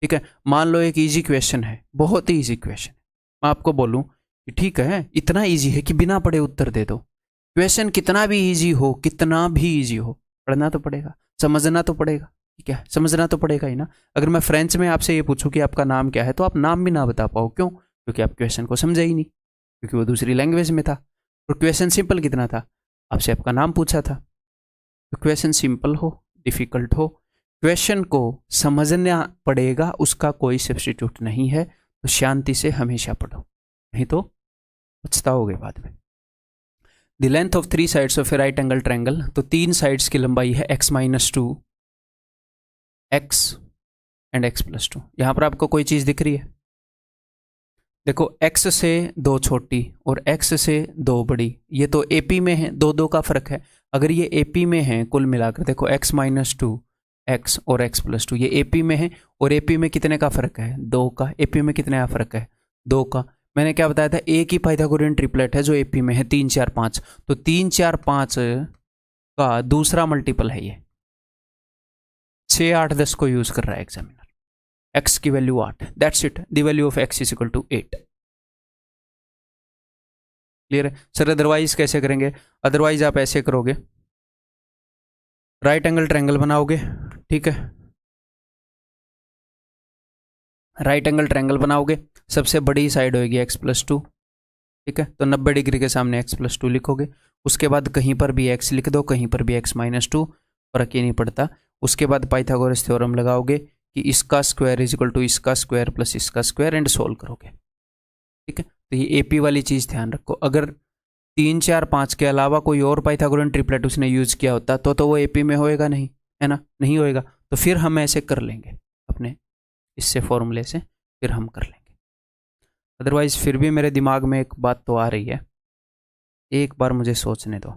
ठीक है, मान लो एक इजी क्वेश्चन है, बहुत ही इजी क्वेश्चन, मैं आपको बोलूं कि ठीक है इतना इजी है कि बिना पढ़े उत्तर दे दो। क्वेश्चन कितना भी इजी हो, कितना भी इजी हो, पढ़ना तो पड़ेगा, समझना तो पड़ेगा। ठीक है, समझना तो पड़ेगा ही ना। अगर मैं फ्रेंच में आपसे ये पूछूं कि आपका नाम क्या है, तो आप नाम भी ना बता पाओ। क्यों? क्योंकि आप क्वेश्चन को समझे ही नहीं, क्योंकि वो दूसरी लैंग्वेज में था। और क्वेश्चन सिंपल कितना था, आपसे आपका नाम पूछा था। तो क्वेश्चन सिंपल हो डिफिकल्ट हो, क्वेश्चन को समझना पड़ेगा, उसका कोई सब्स्टिट्यूट नहीं है। तो शांति से हमेशा पढ़ो, नहीं तो पछताओगे बाद में। The length of 3 sides of a right angle triangle, तो 3 साइड्स की लंबाई है x-2, x एंड x+2। यहां पर आपको कोई चीज दिख रही है? देखो, x से 2 छोटी और x से 2 बड़ी, ये तो AP में है, 2 2 का फर्क है। अगर ये AP में है कुल मिलाकर, देखो x-2 x और x+2 ये AP में है, और AP में कितने का फर्क है? 2 का। AP में कितने का फर्क है? 2 का। मैंने क्या बताया था? एक ही पाइथागोरियन ट्रिपलेट है जो AP में है, 3 4 5। तो 3 4 5 का दूसरा मल्टीपल है ये। 6 8 10 को यूज कर रहा है एग्जामिनर। x की value 8, that's it. The value of x is equal to 8। Clear है सर? अदरवाइज कैसे करेंगे? अदरवाइज आप ऐसे करोगे, राइट एंगल ट्रायंगल बनाओगे। ठीक है, राइट एंगल ट्रायंगल बनाओगे, सबसे बड़ी साइड होगी x+2। ठीक है, तो 90 डिग्री के सामने x+2 लिखोगे। उसके बाद कहीं पर भी x लिख दो, कहीं पर भी x-2, फर्क ये नहीं पड़ता। उसके बाद पाइथागोरस थ्योरम लगाओगे कि इसका स्क्वायर इज इक्वल टू इसका स्क्वायर प्लस इसका स्क्वायर, एंड सोल्व करोगे। ठीक है, तो ये एपी वाली चीज ध्यान रखो। अगर 3 4 5 के अलावा कोई और पाइथागोरन ट्रिपलेट उसने यूज किया होता तो वो एपी में होएगा नहीं, है ना? नहीं होएगा। तो फिर हम ऐसे कर लेंगे अपने इससे फॉर्मूले से, फिर हम कर लेंगे। अदरवाइज फिर भी मेरे दिमाग में एक बात तो आ रही है, एक बार मुझे सोचने दो।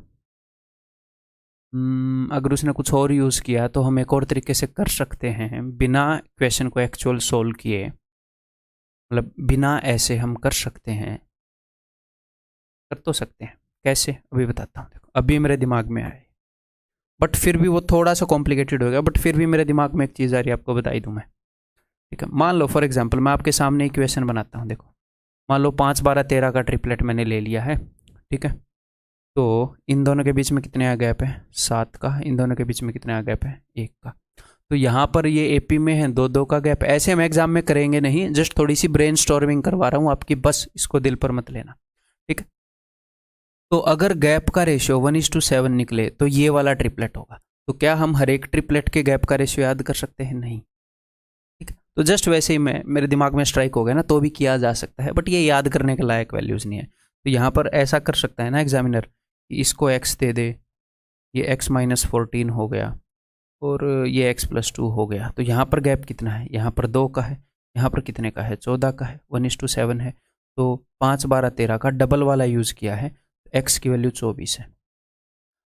अगर उसने कुछ और यूज़ किया तो हम एक और तरीके से कर सकते हैं, बिना क्वेश्चन को एक्चुअल सोल्व किए, मतलब बिना ऐसे हम कर सकते हैं, कर तो सकते हैं। कैसे? अभी बताता हूँ। देखो, अभी मेरे दिमाग में आया, बट फिर भी वो थोड़ा सा कॉम्प्लिकेटेड हो गया, बट फिर भी मेरे दिमाग में एक चीज़ आ रही है, आपको बताई दूँ मैं। ठीक है, मान लो फॉर एग्जाम्पल मैं आपके सामने इक्वेशन बनाता हूँ। देखो, मान लो 5 12 13 का ट्रिपलेट मैंने ले लिया है। ठीक है, तो इन दोनों के बीच में कितने आ गैप है? 7 का। इन दोनों के बीच में कितने आ गैप है? 1 का। तो यहाँ पर ये एपी में है 2 2 का गैप। ऐसे हम एग्जाम में करेंगे नहीं, जस्ट थोड़ी सी ब्रेन स्टॉर्मिंग करवा रहा हूँ आपकी, बस इसको दिल पर मत लेना। ठीक है, तो अगर गैप का रेशियो 1:7 निकले तो ये वाला ट्रिपलेट होगा। तो क्या हम हर एक ट्रिपलेट के गैप का रेशियो याद कर सकते हैं? नहीं। ठीक है, तो जस्ट वैसे ही मेरे दिमाग में स्ट्राइक हो गया ना, तो भी किया जा सकता है, बट ये याद करने के लायक वैल्यूज़ नहीं है। तो यहाँ पर ऐसा कर सकता है ना एग्जामिनर, इसको x दे दे, ये x-14 हो गया, और ये x+2 हो गया। तो यहाँ पर गैप कितना है? यहाँ पर 2 का है, यहाँ पर कितने का है? 14 का है, 1:7 है। तो 5 12 13 का डबल वाला यूज़ किया है, तो x की वैल्यू 24 है।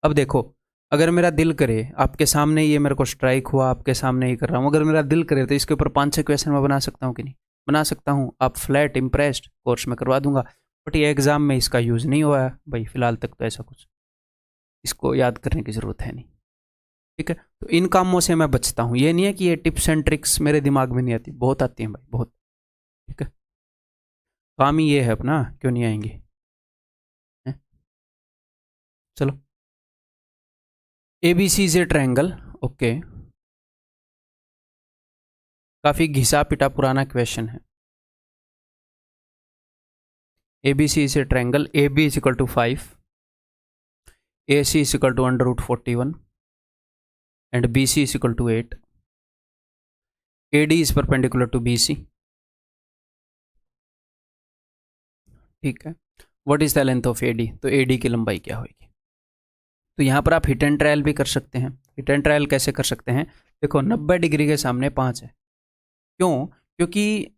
अब देखो, अगर मेरा दिल करे, आपके सामने ये मेरे को स्ट्राइक हुआ, आपके सामने ही कर रहा हूँ, अगर मेरा दिल करे तो इसके ऊपर 5-6 क्वेश्चन मैं बना सकता हूँ कि नहीं? बना सकता हूँ। आप फ्लैट इम्प्रेस्ड, कोर्स में करवा दूंगा, बट ये एग्जाम में इसका यूज़ नहीं हुआ है भाई, फिलहाल तक तो ऐसा कुछ इसको याद करने की ज़रूरत है नहीं। ठीक है, तो इन कामों से मैं बचता हूँ। ये नहीं है कि ये टिप्स एंड ट्रिक्स मेरे दिमाग में नहीं आती, बहुत आती हैं भाई, बहुत। ठीक है, काम ही ये है अपना, क्यों नहीं आएंगे? है? चलो, ABC is a triangle. Okay, काफ़ी घिसा पिटा पुराना क्वेश्चन है। ABC is a triangle, AB is equal to 5, AC is equal to under root 41 and BC is equal to 8. AD is perpendicular to BC. ठीक है, what is the length of AD? तो AD की लंबाई क्या होगी? तो यहाँ पर आप हिट एंड ट्रायल भी कर सकते हैं। हिट एंड ट्रायल कैसे कर सकते हैं? देखो, 90 डिग्री के सामने 5 है। क्यों? क्योंकि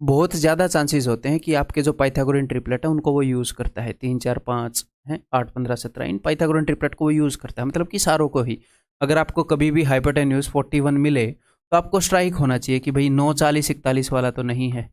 बहुत ज़्यादा चांसेस होते हैं कि आपके जो पाइथागोरियन ट्रिपलेट है उनको वो यूज़ करता है। 3 4 5 है, 8 15 17, इन पाइथागोरियन ट्रिपलेट को वो यूज़ करता है, मतलब कि सारों को ही। अगर आपको कभी भी हाइपोटेन्यूज 41 मिले तो आपको स्ट्राइक होना चाहिए कि भाई 9 40 41 वाला तो नहीं है।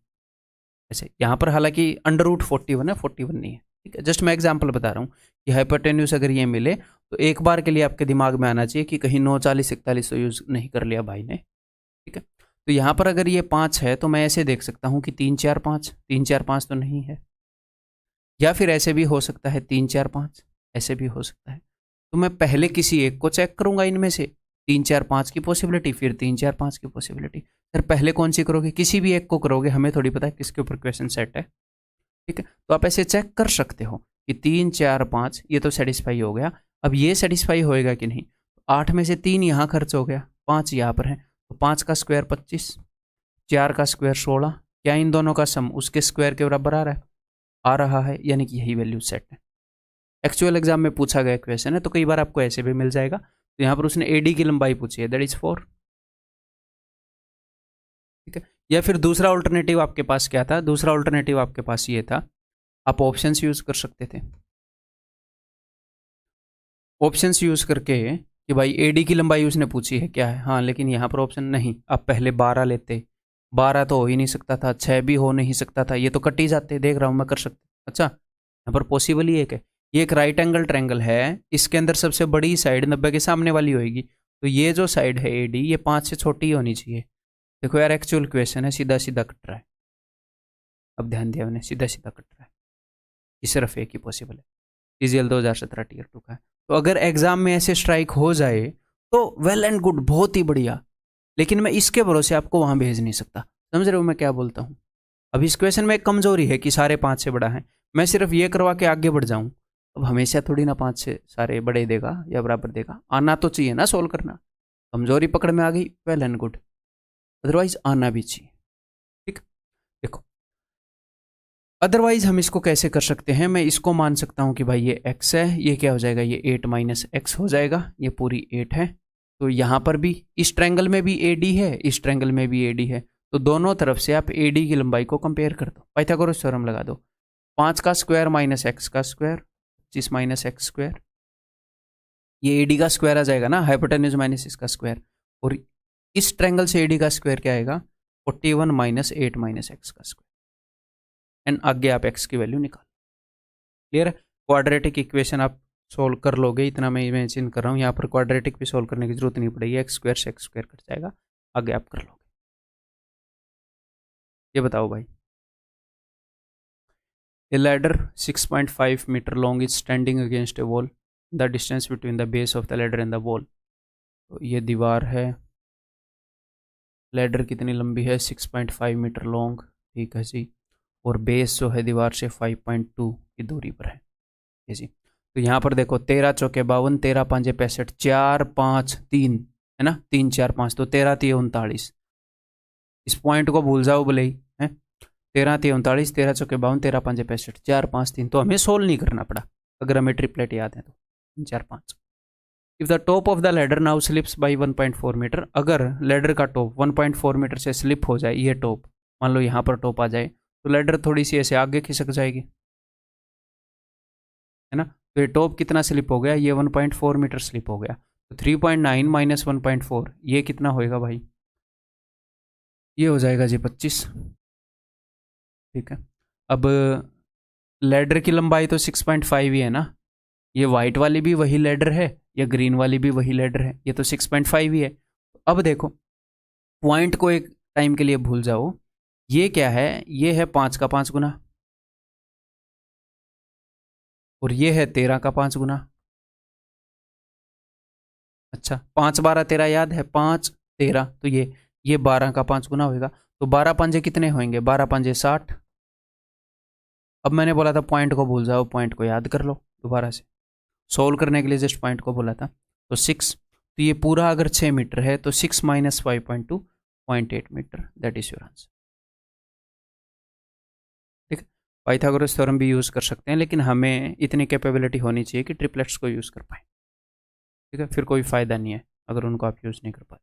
ऐसे यहाँ पर हालांकि अंडर रूट 41 है, 41 नहीं है। ठीक है, जस्ट मैं एग्जाम्पल बता रहा हूँ कि हाइपोटेन्यूज अगर ये मिले तो एक बार के लिए आपके दिमाग में आना चाहिए कि कहीं 9 40 41 तो यूज़ नहीं कर लिया भाई ने। ठीक है, तो यहाँ पर अगर ये 5 है तो मैं ऐसे देख सकता हूँ कि 3 4 5, 3 4 5 तो नहीं है, या फिर ऐसे भी हो सकता है 3 4 5, ऐसे भी हो सकता है। तो मैं पहले किसी एक को चेक करूंगा इनमें से, 3 4 5 की पॉसिबिलिटी, फिर 3 4 5 की पॉसिबिलिटी। फिर पहले कौन सी करोगे? किसी भी एक को करोगे, हमें थोड़ी पता है किसके ऊपर क्वेश्चन सेट है। ठीक है, तो आप ऐसे चेक कर सकते हो कि 3 4 5 ये तो सेटिस्फाई हो गया। अब ये सेटिस्फाई होएगा कि नहीं? 8 में से 3 यहाँ खर्च हो गया, 5 यहाँ पर है, तो 5 का स्क्वायर 25, 4 का स्क्वायर 16, क्या इन दोनों का सम उसके स्क्वायर के बराबर आ रहा है? यानी कि यही वैल्यू सेट है। एक्चुअल एग्जाम में पूछा गया क्वेश्चन है, तो कई बार आपको ऐसे भी मिल जाएगा। तो यहाँ पर उसने AD की लंबाई पूछी है, दैट इज 4। ठीक है, या फिर दूसरा ऑल्टरनेटिव आपके पास क्या था? दूसरा ऑल्टरनेटिव आपके पास ये था, आप ऑप्शंस यूज कर सकते थे। ऑप्शंस यूज करके कि भाई AD की लंबाई उसने पूछी है क्या है, हाँ, लेकिन यहाँ पर ऑप्शन नहीं। आप पहले 12 लेते, 12 तो हो ही नहीं सकता था, 6 भी हो नहीं सकता था, ये तो कट ही जाते। देख रहा हूँ मैं, कर सकते। अच्छा, यहाँ पर पॉसिबल ही एक है, ये एक राइट एंगल ट्रायंगल है, इसके अंदर सबसे बड़ी साइड 90 के सामने वाली होगी, तो ये जो साइड है AD, ये 5 से छोटी होनी चाहिए। देखो यार, एक्चुअल क्वेश्चन है, सीधा सीधा कट रहा है। अब ध्यान दिया मैंने, सीधा सीधा कट रहा है, ये सिर्फ एक ही पॉसिबल है। CGL 2017 टीयर 2 का है। तो अगर एग्जाम में ऐसे स्ट्राइक हो जाए तो वेल एंड गुड, बहुत ही बढ़िया, लेकिन मैं इसके भरोसे आपको वहां भेज नहीं सकता। समझ रहे हो मैं क्या बोलता हूँ? अब इस क्वेश्चन में एक कमजोरी है कि सारे 5 से बड़ा है, मैं सिर्फ ये करवा के आगे बढ़ जाऊं। अब हमेशा थोड़ी ना 5 से सारे बड़े देगा या बराबर देगा, आना तो चाहिए ना सोल्व करना। कमजोरी पकड़ में आ गई, वेल एंड गुड, अदरवाइज आना भी चाहिए। ठीक, देखो, अदरवाइज हम इसको कैसे कर सकते हैं? मैं इसको मान सकता हूं कि भाई ये x है, ये क्या हो जाएगा, ये 8 माइनस एक्स हो जाएगा, ये पूरी 8 है। तो यहां पर भी इस ट्रायंगल में भी AD है, इस ट्रायंगल में भी AD है, तो दोनों तरफ से आप AD की लंबाई को कंपेयर कर दो, पाइथागोरस थ्योरम लगा दो। 5 का स्क्वायर माइनस एक्स का स्क्वायर, 25 माइनस एक्स स्क्वायर, ये AD का स्क्वायर आ जाएगा ना, हाइपोटेन्यूज माइनस इसका स्क्वायर, और इस ट्रायंगल से AD का स्क्वायर क्या आएगा? 41 माइनस 8 माइनस एक्स का स्क्वायर, एंड आगे आप x की वैल्यू निकाल। क्लियर है? क्वाड्रेटिक इक्वेशन आप सोल्व कर लोगे, इतना मैं इमेजिन कर रहा हूँ। यहाँ पर क्वाड्रेटिक भी सोल्व करने की जरूरत नहीं पड़ेगी, एक्स स्क्वायर से एक्स स्क्वायर कट जाएगा, आगे आप कर लोगे। ये बताओ भाई, a ladder 6.5 metre long is standing against a wall, the distance between the base of the ladder and the wall. तो ये दीवार है, लैडर कितनी लंबी है? 6.5 मीटर लॉन्ग, ठीक है जी, और बेस जो है दीवार से 5.2 की दूरी पर है जी। तो यहाँ पर देखो, 13 चौके 52, 13 पांजे 65, 4 5 3 है ना, 3 4 5, तो 13 3 39। इस पॉइंट को भूल जाओ भले ही है, 13 3 39, 13 चौके 52, 13 पांजे 65, 4 5 3, तो हमें सोल्व नहीं करना पड़ा अगर हमें ट्रिपलेट याद है तो 4 5। If the top of the ladder now slips by 1.4 metre, अगर लैडर का टॉप 1.4 मीटर से स्लिप हो जाए, ये टॉप मान लो यहाँ पर टॉप आ जाए, तो लैडर थोड़ी सी ऐसे आगे खिसक जाएगी, है ना। तो ये टॉप कितना स्लिप हो गया, ये 1.4 मीटर स्लिप हो गया। तो 3.9 माइनस 1.4 ये कितना होएगा भाई, ये हो जाएगा जी 25। ठीक है, अब लेडर की लंबाई तो 6.5 ही है ना, ये वाइट वाली भी वही लेडर है, या ग्रीन वाली भी वही लेडर है, ये तो 6.5 ही है। अब देखो पॉइंट को एक टाइम के लिए भूल जाओ, ये क्या है, ये है 5 का 5 गुना, और ये है 13 का 5 गुना। अच्छा 5 12 13 याद है, 5 13, तो ये 12 का 5 गुना होगा। तो 12 पंजे कितने होंगे, 12 पंजे 60। अब मैंने बोला था पॉइंट को भूल जाओ, पॉइंट को याद कर लो दोबारा से, सोल्व करने के लिए जस्ट पॉइंट को बोला था। तो 6, तो ये पूरा अगर 6 मीटर है तो 6 minus 5.2 0.8 metre, that is your answer. ठीक है, पाइथागोरस थ्योरम भी यूज़ कर सकते हैं, लेकिन हमें इतनी कैपेबिलिटी होनी चाहिए कि ट्रिपलेट्स को यूज़ कर पाए। ठीक है, फिर कोई फ़ायदा नहीं है अगर उनको आप यूज़ नहीं कर पाए।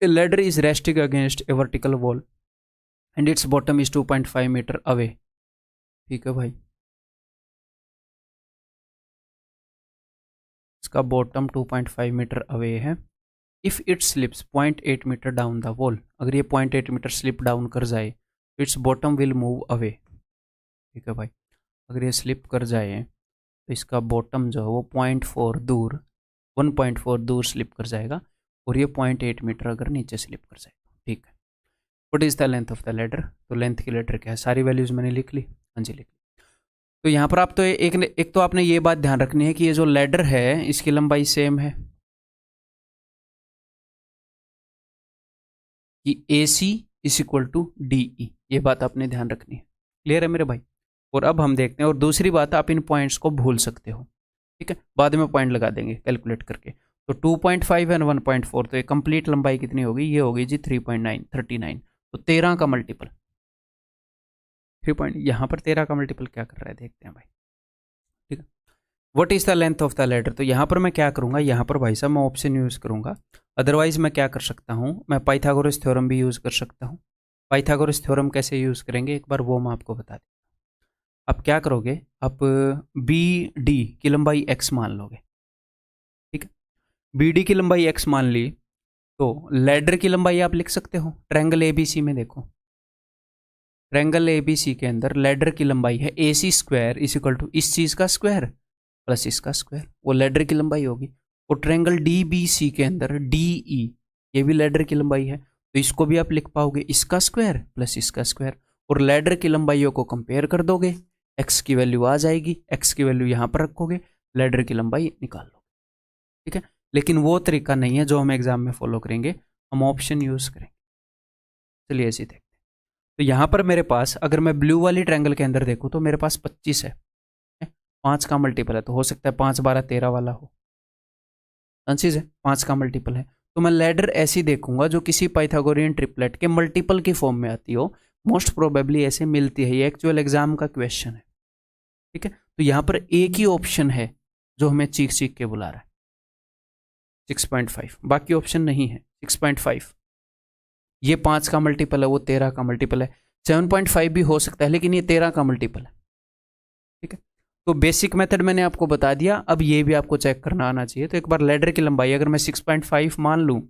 A ladder is resting against a vertical wall and its bottom is 2.5 metre away. ठीक है भाई, इसका बॉटम 2.5 मीटर अवे है। If it slips 0.8 metre down the wall, अगर ये 0.8 मीटर स्लिप डाउन कर जाए, its bottom will move away. ठीक है भाई, अगर ये स्लिप कर जाए तो इसका बॉटम जो है वो 0.4 दूर, 1.4 दूर स्लिप कर जाएगा, और ये 0.8 मीटर अगर नीचे स्लिप कर जाएगा। ठीक है, what is the length of the ladder, तो लेंथ की लेडर क्या है, सारी वैल्यूज़ मैंने लिख ली, हाँ जी लिख ली। तो यहाँ पर आप तो एक तो आपने ये बात ध्यान रखनी है कि ये जो लेडर है इसकी लंबाई सेम है, कि A C is equal to D E, ये बात आपने ध्यान रखनी है। क्लियर है मेरे भाई। और अब हम देखते हैं, और दूसरी बात, आप इन पॉइंट्स को भूल सकते हो, ठीक है, बाद में पॉइंट लगा देंगे कैलकुलेट करके। तो 2.5 एंड 1.4, तो ये कंप्लीट लंबाई कितनी होगी, ये होगी जी 3.9 39, तो 13 का मल्टीपल 3 पॉइंट, यहाँ पर 13 का मल्टीपल क्या कर रहा है देखते हैं भाई। ठीक है, what is the length of the ladder, तो यहाँ पर मैं क्या करूँगा, यहाँ पर भाई साहब मैं ऑप्शन यूज़ करूँगा। अदरवाइज मैं क्या कर सकता हूँ, मैं पाइथागोरस थ्योरम भी यूज़ कर सकता हूँ। पाइथागोरस थ्योरम कैसे यूज़ करेंगे एक बार वो मैं आपको बता दें। आप क्या करोगे, आप बी डी की लंबाई x मान लोगे। ठीक है, बी डी की लंबाई x मान ली, तो लेडर की लंबाई आप लिख सकते हो, ट्रायंगल एबीसी में देखो, ट्रायंगल एबीसी के अंदर लेडर की लंबाई है ए C square is equal to इस चीज़ का स्क्वायर प्लस इसका स्क्वायर, वो लेडर की लंबाई होगी। और ट्रायंगल डी बी सी के अंदर डी ई, ये भी लेडर की लंबाई है, तो इसको भी आप लिख पाओगे इसका स्क्वायर प्लस इसका स्क्वायर, और लेडर की लंबाइयों को कंपेयर कर दोगे, एक्स की वैल्यू आ जाएगी, एक्स की वैल्यू यहाँ पर रखोगे, लेडर की लंबाई निकाल लो। ठीक है, लेकिन वो तरीका नहीं है जो हम एग्जाम में फॉलो करेंगे, हम ऑप्शन यूज़ करेंगे। चलिए ऐसे देखते हैं। तो यहाँ पर मेरे पास अगर मैं ब्लू वाली ट्रायंगल के अंदर देखूँ तो मेरे पास 25 है, 5 का मल्टीपल है, तो हो सकता है 5 12 13 वाला हो, चांसेस है 5 का मल्टीपल है। तो मैं लेडर ऐसी देखूंगा जो किसी पाइथागोरियन ट्रिपलेट के मल्टीपल की फॉर्म में आती हो, मोस्ट प्रोबेबली ऐसे मिलती है, ये एक्चुअल एग्जाम का क्वेश्चन है। ठीक है, तो यहाँ पर एक ही ऑप्शन है जो हमें चीख चीख के बुला रहा है, 6.5, बाकी ऑप्शन नहीं है। 6.5 ये 5 का मल्टीपल है, वो 13 का मल्टीपल है, 7.5 भी हो सकता है, लेकिन ये 13 का मल्टीपल है। ठीक है, तो बेसिक मेथड मैंने आपको बता दिया, अब ये भी आपको चेक करना आना चाहिए। तो एक बार लेडर की लंबाई अगर मैं 6.5 मान लूँ,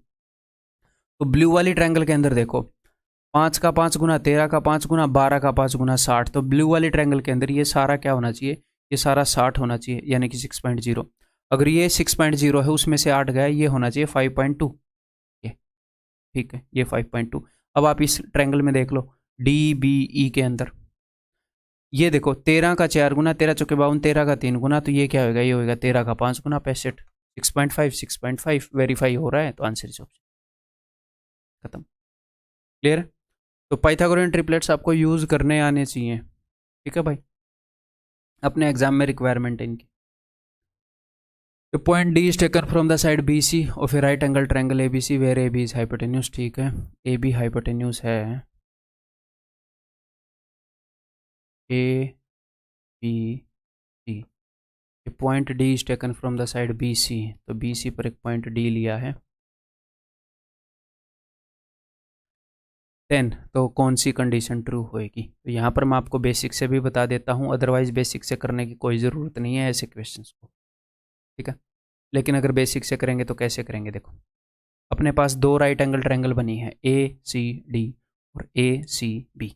तो ब्लू वाली ट्रायंगल के अंदर देखो 5 का 5 गुना, 13 का 5 गुना, 12 का 5 गुना 60, तो ब्लू वाली ट्रायंगल के अंदर ये सारा क्या होना चाहिए, ये सारा 60 होना चाहिए, यानी कि 6.0। अगर ये 6.0 है उसमें से 8 गया, ये होना चाहिए 5.2, ये ठीक है, ये 5.2। अब आप इस ट्रायंगल में देख लो डी बी ई के अंदर, ये देखो 13 का 4 गुना, 13 चौके 52, 13 का 3 गुना, तो ये क्या होगा, ये होगा 13 का 5 गुना 65, 6.5 वेरीफाई हो रहा है, तो आंसर इज ऑप्शन। खत्म, क्लियर है। तो पाइथागोरियन ट्रिपलेट्स आपको यूज करने आने चाहिए, ठीक है भाई, अपने एग्जाम में रिक्वायरमेंट है इनकी। तो point D is taken from the side B C of a right angle triangle A B C where A B is hypotenuse. ठीक है, ए बी हाइपोटेन्यूज है, A B C, point D is taken from the side B C, तो B सी पर एक point D लिया है, 10 तो कौन सी कंडीशन ट्रू होएगी? तो यहाँ पर मैं आपको बेसिक से भी बता देता हूँ, अदरवाइज बेसिक से करने की कोई ज़रूरत नहीं है ऐसे क्वेश्चंस को, ठीक है। लेकिन अगर बेसिक से करेंगे तो कैसे करेंगे? देखो, अपने पास दो राइट एंगल ट्रायंगल बनी है, ए सी डी और ए सी बी।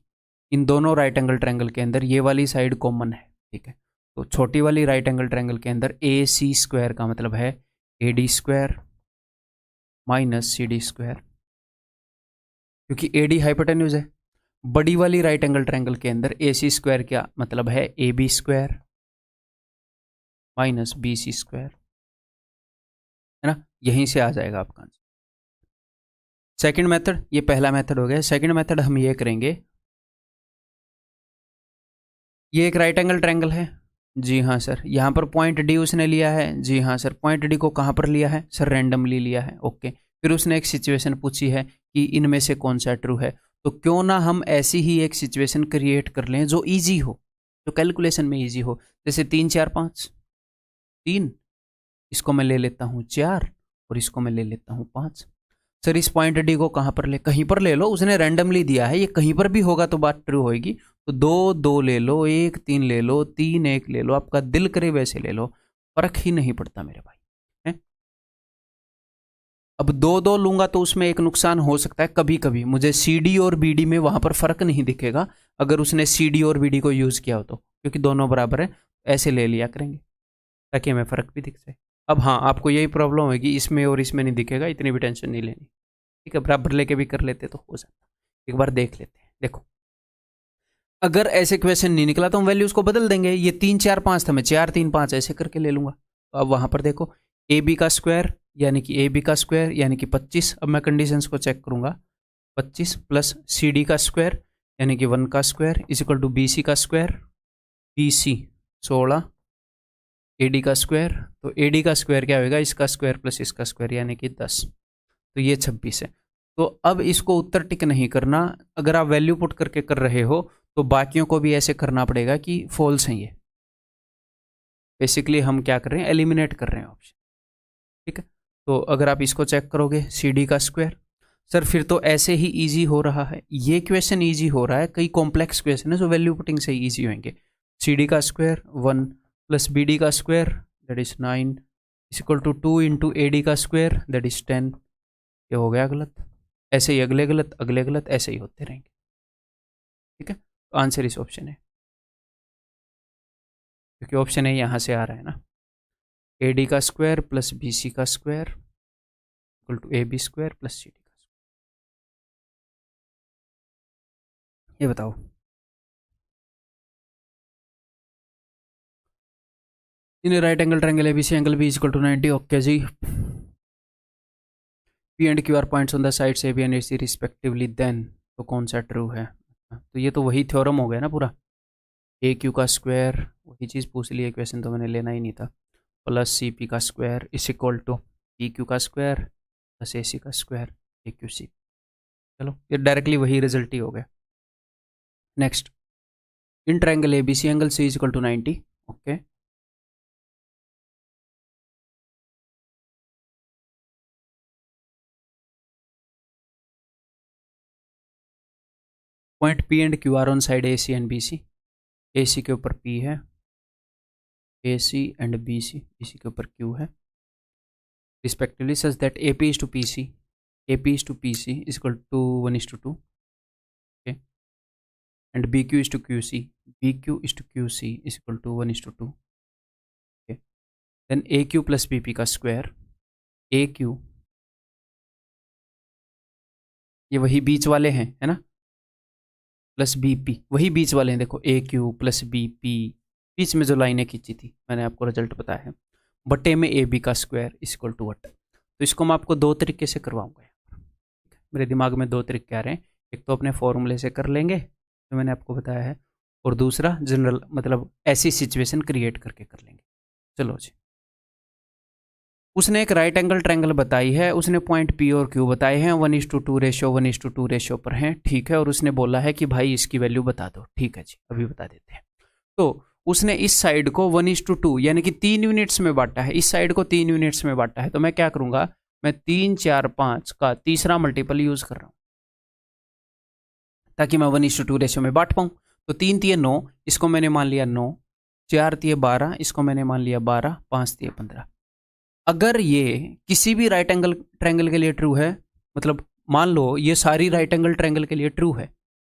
इन दोनों राइट एंगल ट्रायंगल के अंदर ये वाली साइड कॉमन है, ठीक है। तो छोटी वाली राइट एंगल ट्रायंगल के अंदर ए सी स्क्वायर का मतलब है A D square minus C D square, क्योंकि ए डी हाइपोटेन्यूज है। बड़ी वाली राइट एंगल ट्रायंगल के अंदर ए सी स्क्वायर क्या मतलब है A B square minus B C square, है ना। यहीं से आ जाएगा आपका आंसर। सेकंड मेथड, ये पहला मेथड हो गया। सेकंड मेथड हम ये करेंगे, ये एक राइट एंगल ट्रायंगल है, जी हाँ सर। यहाँ पर पॉइंट डी उसने लिया है, जी हाँ सर। पॉइंट डी को कहाँ पर लिया है सर? रैंडमली लिया है, ओके। फिर उसने एक सिचुएशन पूछी है कि इनमें से कौन सा ट्रू है। तो क्यों ना हम ऐसी ही एक सिचुएशन क्रिएट कर लें जो इजी हो, जो कैलकुलेशन में इजी हो। जैसे 3 4 5, 3, इसको मैं ले लेता हूँ 4 और इसको मैं ले लेता हूँ 5। सर इस पॉइंट डी को कहाँ पर ले? कहीं पर ले लो, उसने रैंडमली दिया है, ये कहीं पर भी होगा तो बात ट्रू होगी। तो 2 2 ले लो, 1 3 ले लो, 3 1 ले लो, आपका दिल करे वैसे ले लो, फर्क ही नहीं पड़ता मेरे भाई, है? अब 2 2 लूंगा तो उसमें एक नुकसान हो सकता है, कभी कभी मुझे सी डी और बी डी में वहां पर फर्क नहीं दिखेगा अगर उसने सी डी और बी डी को यूज किया हो तो, क्योंकि दोनों बराबर है। ऐसे ले लिया करेंगे ताकि हमें फर्क भी दिख जाए। अब हाँ, आपको यही प्रॉब्लम होगी, इसमें और इसमें नहीं दिखेगा, इतनी भी टेंशन नहीं लेनी, ठीक है। बराबर लेके भी कर लेते तो हो जाता। एक बार देख लेते हैं। देखो, अगर ऐसे क्वेश्चन नहीं निकला तो हम वैल्यूज को बदल देंगे। ये 3 4 5 था, मैं 4 3 5 ऐसे करके ले लूंगा। तो अब वहां पर देखो, ए बी का स्क्वायर यानी कि ए बी का स्क्वायर यानी कि 25। अब मैं कंडीशंस को चेक करूंगा, 25 प्लस सी डी का स्क्वायर यानी कि 1 का square is equal to B C का square, B C 16, A D का स्क्वायर। तो ए डी का स्क्वायर क्या होगा? इसका स्क्वायर प्लस इसका स्क्वायर यानी कि 10। तो ये 26 है। तो अब इसको उत्तर टिक नहीं करना, अगर आप वैल्यू पुट करके कर रहे हो तो बाकियों को भी ऐसे करना पड़ेगा कि फॉल्स है ये। बेसिकली हम क्या कर रहे हैं? एलिमिनेट कर रहे हैं ऑप्शन, ठीक है। तो अगर आप इसको चेक करोगे, सी डी का स्क्वायर, सर फिर तो ऐसे ही इजी हो रहा है। ये क्वेश्चन इजी हो रहा है, कई कॉम्प्लेक्स क्वेश्चन है जो वैल्यू पुटिंग से इजी होंगे। सी डी का स्क्वायर 1 प्लस बी डी का square that is 9 is equal to 2 into A D का स्क्वायर दैट इज 10। ये हो गया गलत, ऐसे ही अगले गलत अगले गलत ऐसे ही होते रहेंगे, ठीक है। तो आंसर इस ऑप्शन है, क्योंकि ऑप्शन है यहाँ से आ रहा है ना, ए डी का स्क्वायर प्लस बी सी का square equal to A B square plus C D का स्क्वायर। ये बताओ, in right angle triangle A B C angle B is equal to 90, okay जी। P and Q R points on the sides A B and A C respectively, then तो कौन सा true है? तो ये तो वही थ्योरम हो गया ना पूरा, ए क्यू का स्क्वायर, वही चीज़ पूछ ली है, क्वेश्चन तो मैंने लेना ही नहीं था, प्लस सी पी का square is equal to P Q का स्क्वायर प्लस ए सी का स्क्वायर ए क्यू सी। चलो ये डायरेक्टली वही रिजल्ट ही हो गया। Next, in triangle A B C angle C is equal to 90, okay. Point P and Q R on side A C and B C. A C के ऊपर P है, ए C and B C के ऊपर Q है, respectively such that A P is to P C, A P is to P C is equal to 1:2, okay. And B Q is to Q C, B Q is to Q C is equal to 1:2, okay. Then A Q plus B P का square, A Q, ये वही बीच वाले हैं है ना, plus B P, वही बीच वाले हैं। देखो ए क्यू प्लस बी पी, बीच में जो लाइनें खींची थी मैंने आपको रिजल्ट बताया है, बटे में ए बी का square is equal to what. तो इसको मैं आपको दो तरीके से करवाऊंगा, मेरे दिमाग में दो तरीके आ रहे हैं। एक तो अपने फॉर्मूले से कर लेंगे जो मैंने आपको बताया है, और दूसरा जनरल मतलब ऐसी सिचुएशन क्रिएट करके कर लेंगे। चलो जी, उसने एक राइट एंगल ट्रायंगल बताई है, उसने पॉइंट पी और क्यू बताए हैं, 1:2 रेशो 1:2 रेशो पर हैं, ठीक है। और उसने बोला है कि भाई इसकी वैल्यू बता दो, ठीक है जी, अभी बता देते हैं। तो उसने इस साइड को 1:2 यानी कि 3 यूनिट्स में बांटा है, इस साइड को 3 यूनिट्स में बांटा है। तो मैं क्या करूंगा, मैं 3 4 5 का तीसरा मल्टीपल यूज कर रहा हूं, ताकि मैं 1:2 रेशियो में बांट पाऊँ। तो 3 तिये 9, इसको मैंने मान लिया 9, 4 तिये 12, इसको मैंने मान लिया 12, 5 तिये 15। अगर ये किसी भी राइट एंगल ट्रायंगल के लिए ट्रू है, मतलब मान लो ये सारी राइट एंगल ट्रायंगल के लिए ट्रू है,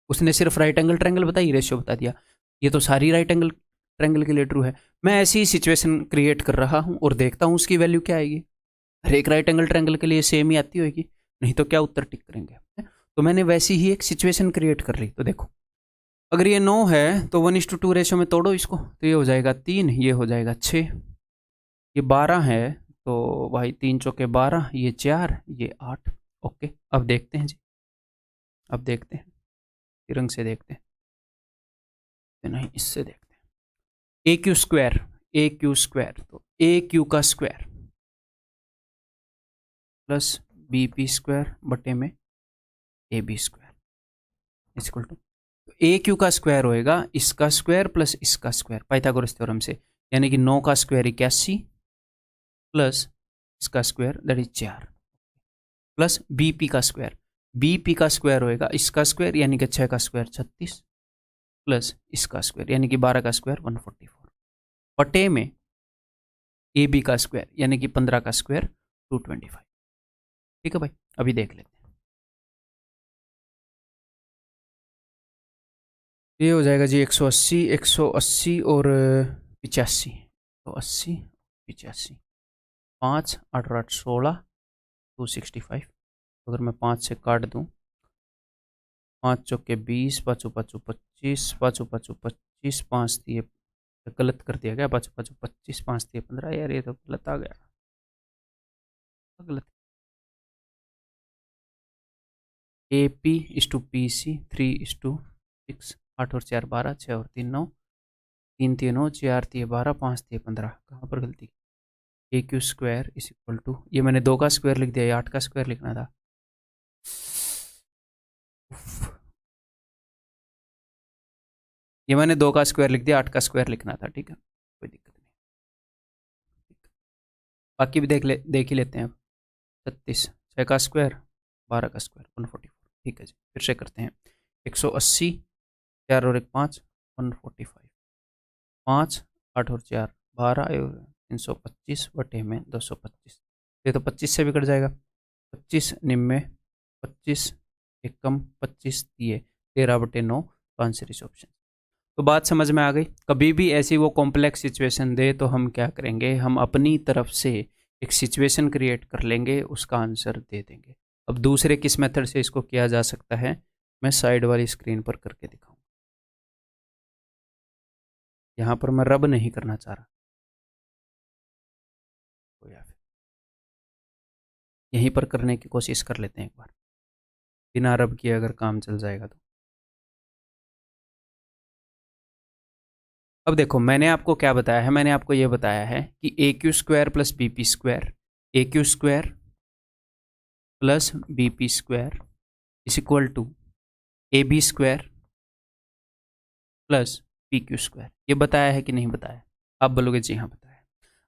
उसने सिर्फ राइट एंगल ट्रायंगल बताई, रेशियो बता दिया, ये तो सारी राइट एंगल ट्रायंगल के लिए ट्रू है। मैं ऐसी ही सिचुएशन क्रिएट कर रहा हूं और देखता हूं उसकी वैल्यू क्या आएगी। हर एक राइट एंगल ट्रायंगल के लिए सेम ही आती होगी, नहीं तो क्या उत्तर टिक करेंगे। तो मैंने वैसी ही एक सिचुएशन क्रिएट कर ली। तो देखो, अगर ये 9 है तो 1:2 रेशियो में तोड़ो इसको, तो ये हो जाएगा 3, ये हो जाएगा 6। ये 12 है तो भाई 3 चौके 12, ये 4, ये 8। ओके, अब देखते हैं जी, अब देखते हैं, रंग से देखते हैं, नहीं इससे देखते हैं। A Q square, A Q square, तो ए क्यू का square plus B P square बटे में A B square equal to, A Q का स्क्वायर होएगा इसका स्क्वायर प्लस इसका स्क्वायर पाइथागोरस थ्योरम से, यानी कि 9 का स्क्वायर 81 प्लस इसका square that is 4 plus BP का स्क्वायर, बीपी का स्क्वायर होएगा इसका स्क्वायर यानी कि 6 का स्क्वायर 36 प्लस इसका स्क्वायर यानी कि 12 का स्क्वायर 144 बटे में ए बी का स्क्वायर यानी कि 15 का स्क्वायर 225। ठीक है भाई, अभी देख लेते हैं। ये हो जाएगा जी 180, 180 और 85, तो 80 85, 5 8 8 16 265। अगर मैं 5 से काट दूं, 5 चौके 20, पाँचों पाँचों 25, पाँचों पाँचों 25, 5 दिए, गलत कर दिया गया, पाँचों पाँचों 25, 5 दिए 15, यार ये तो गलत आ गया, गलत। ए पी इस टू पी सी 3:6, 8 और 4 12, 6 और 3 9, 3 3 9, 4 3 12, 5 3 15, कहाँ पर गलती? A Q square is equal to, ये मैंने 2 का स्क्वायर लिख दिया, ये 8 का स्क्वायर लिखना था। ये मैंने 2 का स्क्वायर लिख दिया, 8 का स्क्वायर लिखना था। ठीक है, कोई दिक्कत नहीं, बाकी भी देख ही लेते हैं। अब 36, 6 का स्क्वायर 12 का स्क्वायर 144। ठीक है जी, फिर से करते हैं। 180, 4 और 1 5, 145, 5 8 और 4 12, 325 बटे में 225। ये तो 25 से भी कट जाएगा, 25 निम्न 25 एक कम 25 दिए 13 बटे 9, तो आंसर इस ऑप्शन। तो बात समझ में आ गई। कभी भी ऐसी वो कॉम्प्लेक्स सिचुएशन दे तो हम क्या करेंगे, हम अपनी तरफ से एक सिचुएशन क्रिएट कर लेंगे, उसका आंसर दे देंगे। अब दूसरे किस मेथड से इसको किया जा सकता है, मैं साइड वाली स्क्रीन पर करके दिखाऊंगा। यहाँ पर मैं रब नहीं करना चाह रहा, तो या फिर यहीं पर करने की कोशिश कर लेते हैं एक बार, बिना रब किए अगर काम चल जाएगा तो। अब देखो, मैंने आपको क्या बताया है, मैंने आपको ये बताया है कि A Q square plus B P square, A Q square plus B P square is equal to A B square plus P Q square. ये बताया है कि नहीं बताया? आप बोलोगे जी हाँ बताया।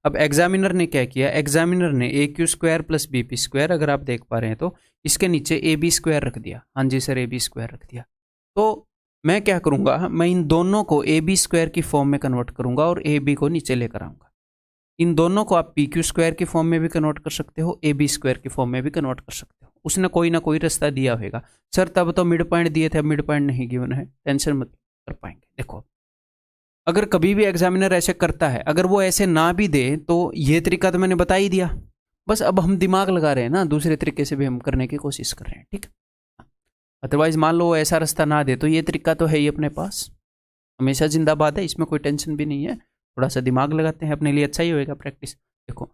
अब एग्जामिनर ने क्या किया, एग्जामिनर ने A Q square plus B P square, अगर आप देख पा रहे हैं तो इसके नीचे ए बी स्क्वायर रख दिया। हाँ जी सर, ए बी स्क्वायर रख दिया। तो मैं क्या करूंगा, मैं इन दोनों को ए बी स्क्वायर की फॉर्म में कन्वर्ट करूंगा और ए बी को नीचे लेकर आऊंगा। इन दोनों को आप पी क्यू स्क्वायर की फॉर्म में भी कन्वर्ट कर सकते हो, ए बी स्क्वायर की फॉर्म में भी कन्वर्ट कर सकते हो। उसने कोई ना कोई रास्ता दिया होगा। सर तब तो मिड पॉइंट दिए थे, अब मिड पॉइंट नहीं गिवन है, टेंशन मत कर पाएंगे। देखो, अगर कभी भी एग्जामिनर ऐसे करता है, अगर वो ऐसे ना भी दे तो ये तरीका तो मैंने बता ही दिया, बस अब हम दिमाग लगा रहे हैं ना, दूसरे तरीके से भी हम करने की कोशिश कर रहे हैं। ठीक, अदरवाइज मान लो ऐसा रास्ता ना दे तो ये तरीका तो है ही अपने पास, हमेशा जिंदाबाद है, इसमें कोई टेंशन भी नहीं है। थोड़ा सा दिमाग लगाते हैं, अपने लिए अच्छा ही होएगा प्रैक्टिस। देखो,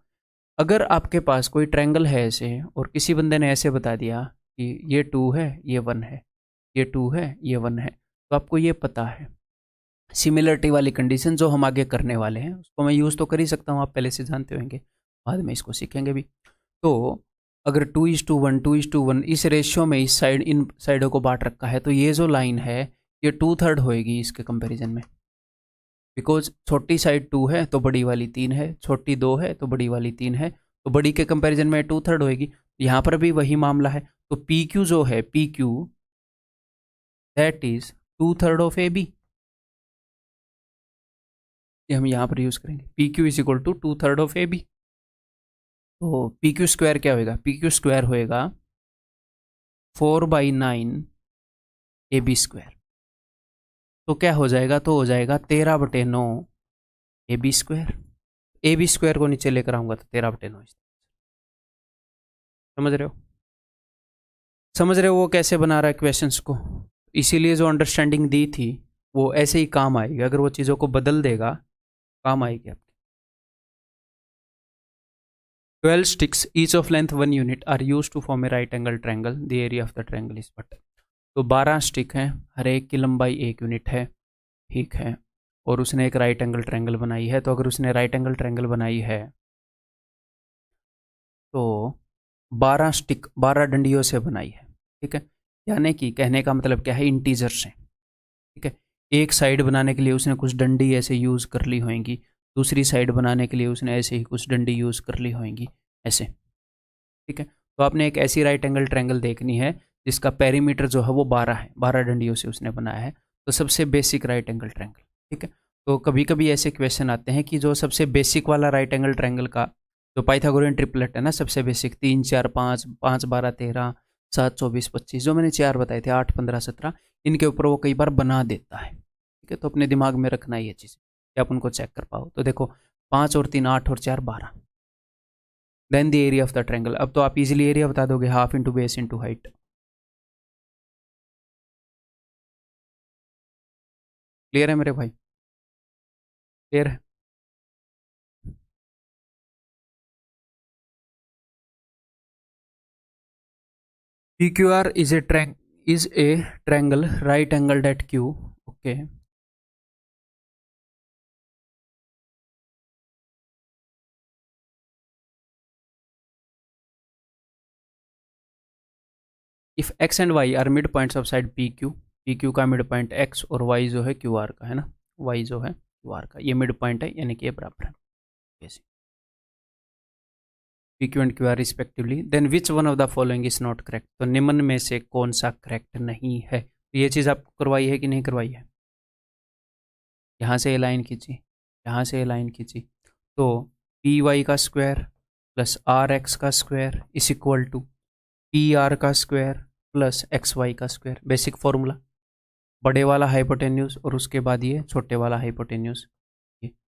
अगर आपके पास कोई ट्रायंगल है ऐसे और किसी बंदे ने ऐसे बता दिया कि ये 2 है ये 1 है, ये 2 है ये 1 है, तो आपको ये पता है सिमिलरिटी वाली कंडीशन जो हम आगे करने वाले हैं उसको मैं यूज़ तो कर ही सकता हूँ, आप पहले से जानते होंगे, बाद में इसको सीखेंगे भी। तो अगर 2:1, 2:1 इस रेशियो में इस साइड, इन साइडों को बांट रखा है, तो ये जो लाइन है ये 2/3 होएगी इसके कंपैरिजन में, बिकॉज छोटी साइड 2 है तो बड़ी वाली 3 है, छोटी 2 है तो बड़ी वाली 3 है, तो बड़ी के कंपैरिजन में 2/3 होएगी। यहाँ पर भी वही मामला है। तो पी क्यू जो है, P Q that is 2/3 of A B. ये हम यहाँ पर यूज करेंगे, P Q is equal to 2/3 of A B. तो पी क्यू स्क्वायर क्या होएगा, पी क्यू स्क्वायर होएगा 4/9 ए बी स्क्वायर। तो क्या हो जाएगा, तो हो जाएगा 13/9 A B square. A B square को नीचे लेकर आऊंगा तो 13/9। समझ रहे हो, समझ रहे हो वो कैसे बना रहा है क्वेश्चंस को। इसीलिए जो अंडरस्टैंडिंग दी थी वो ऐसे ही काम आएगी, अगर वो चीज़ों को बदल देगा काम आएगी आपकी। 12 sticks each of length 1 unit are used to form a right angle triangle. The area of the triangle is what? तो 12 स्टिक हैं, हर एक की लंबाई 1 यूनिट है, ठीक है, और उसने एक राइट एंगल ट्रायंगल बनाई है। तो अगर उसने राइट एंगल ट्रायंगल बनाई है तो 12 स्टिक 12 डंडियों से बनाई है, ठीक है। यानी कि कहने का मतलब क्या है, इंटीजर से, ठीक है। एक साइड बनाने के लिए उसने कुछ डंडी ऐसे यूज़ कर ली होंगी, दूसरी साइड बनाने के लिए उसने ऐसे ही कुछ डंडी यूज़ कर ली होंगी, ऐसे, ठीक है। तो आपने एक ऐसी राइट एंगल ट्रायंगल देखनी है जिसका पेरीमीटर जो है वो 12 है, 12 डंडियों से उसने बनाया है। तो सबसे बेसिक राइट एंगल ट्रायंगल, ठीक है। तो कभी कभी ऐसे क्वेश्चन आते हैं कि जो सबसे बेसिक वाला राइट एंगल ट्रायंगल का जो पाइथागोरियन ट्रिपलेट है ना, सबसे बेसिक 3 4 5 5 12 13 7 24 25, जो मैंने 4 बताए थे 8 15 17, इनके ऊपर वो कई बार बना देता है, ठीक है। तो अपने दिमाग में रखना ये चीज़ कि आप उनको चेक कर पाओ। तो देखो 5 और 3 8 और 4 12, then the area of the triangle. अब तो आप इजीली एरिया बता दोगे, half into base into height. Clear है मेरे भाई, क्लियर है। PQR is a triangle right angled at Q. Okay. If X and Y are midpoints of side PQ, PQ का मिड पॉइंट X और Y जो है QR का है ना, Y जो है QR का, ये मिड पॉइंट है यानी कि ये बराबर है ऐसे, PQ and QR respectively, then which one of the following is not correct. तो निम्न में से कौन सा करेक्ट नहीं है। तो ये चीज़ आपको करवाई है कि नहीं करवाई है, यहाँ से लाइन खींची, यहाँ से लाइन खींची, तो PY का स्क्वायर प्लस RX का square is equal to PR का स्क्वायर प्लस XY का स्क्वायर। बेसिक फॉर्मूला, बड़े वाला हाइपोटेन्यूज और उसके बाद ये छोटे वाला हाइपोटेन्यूज,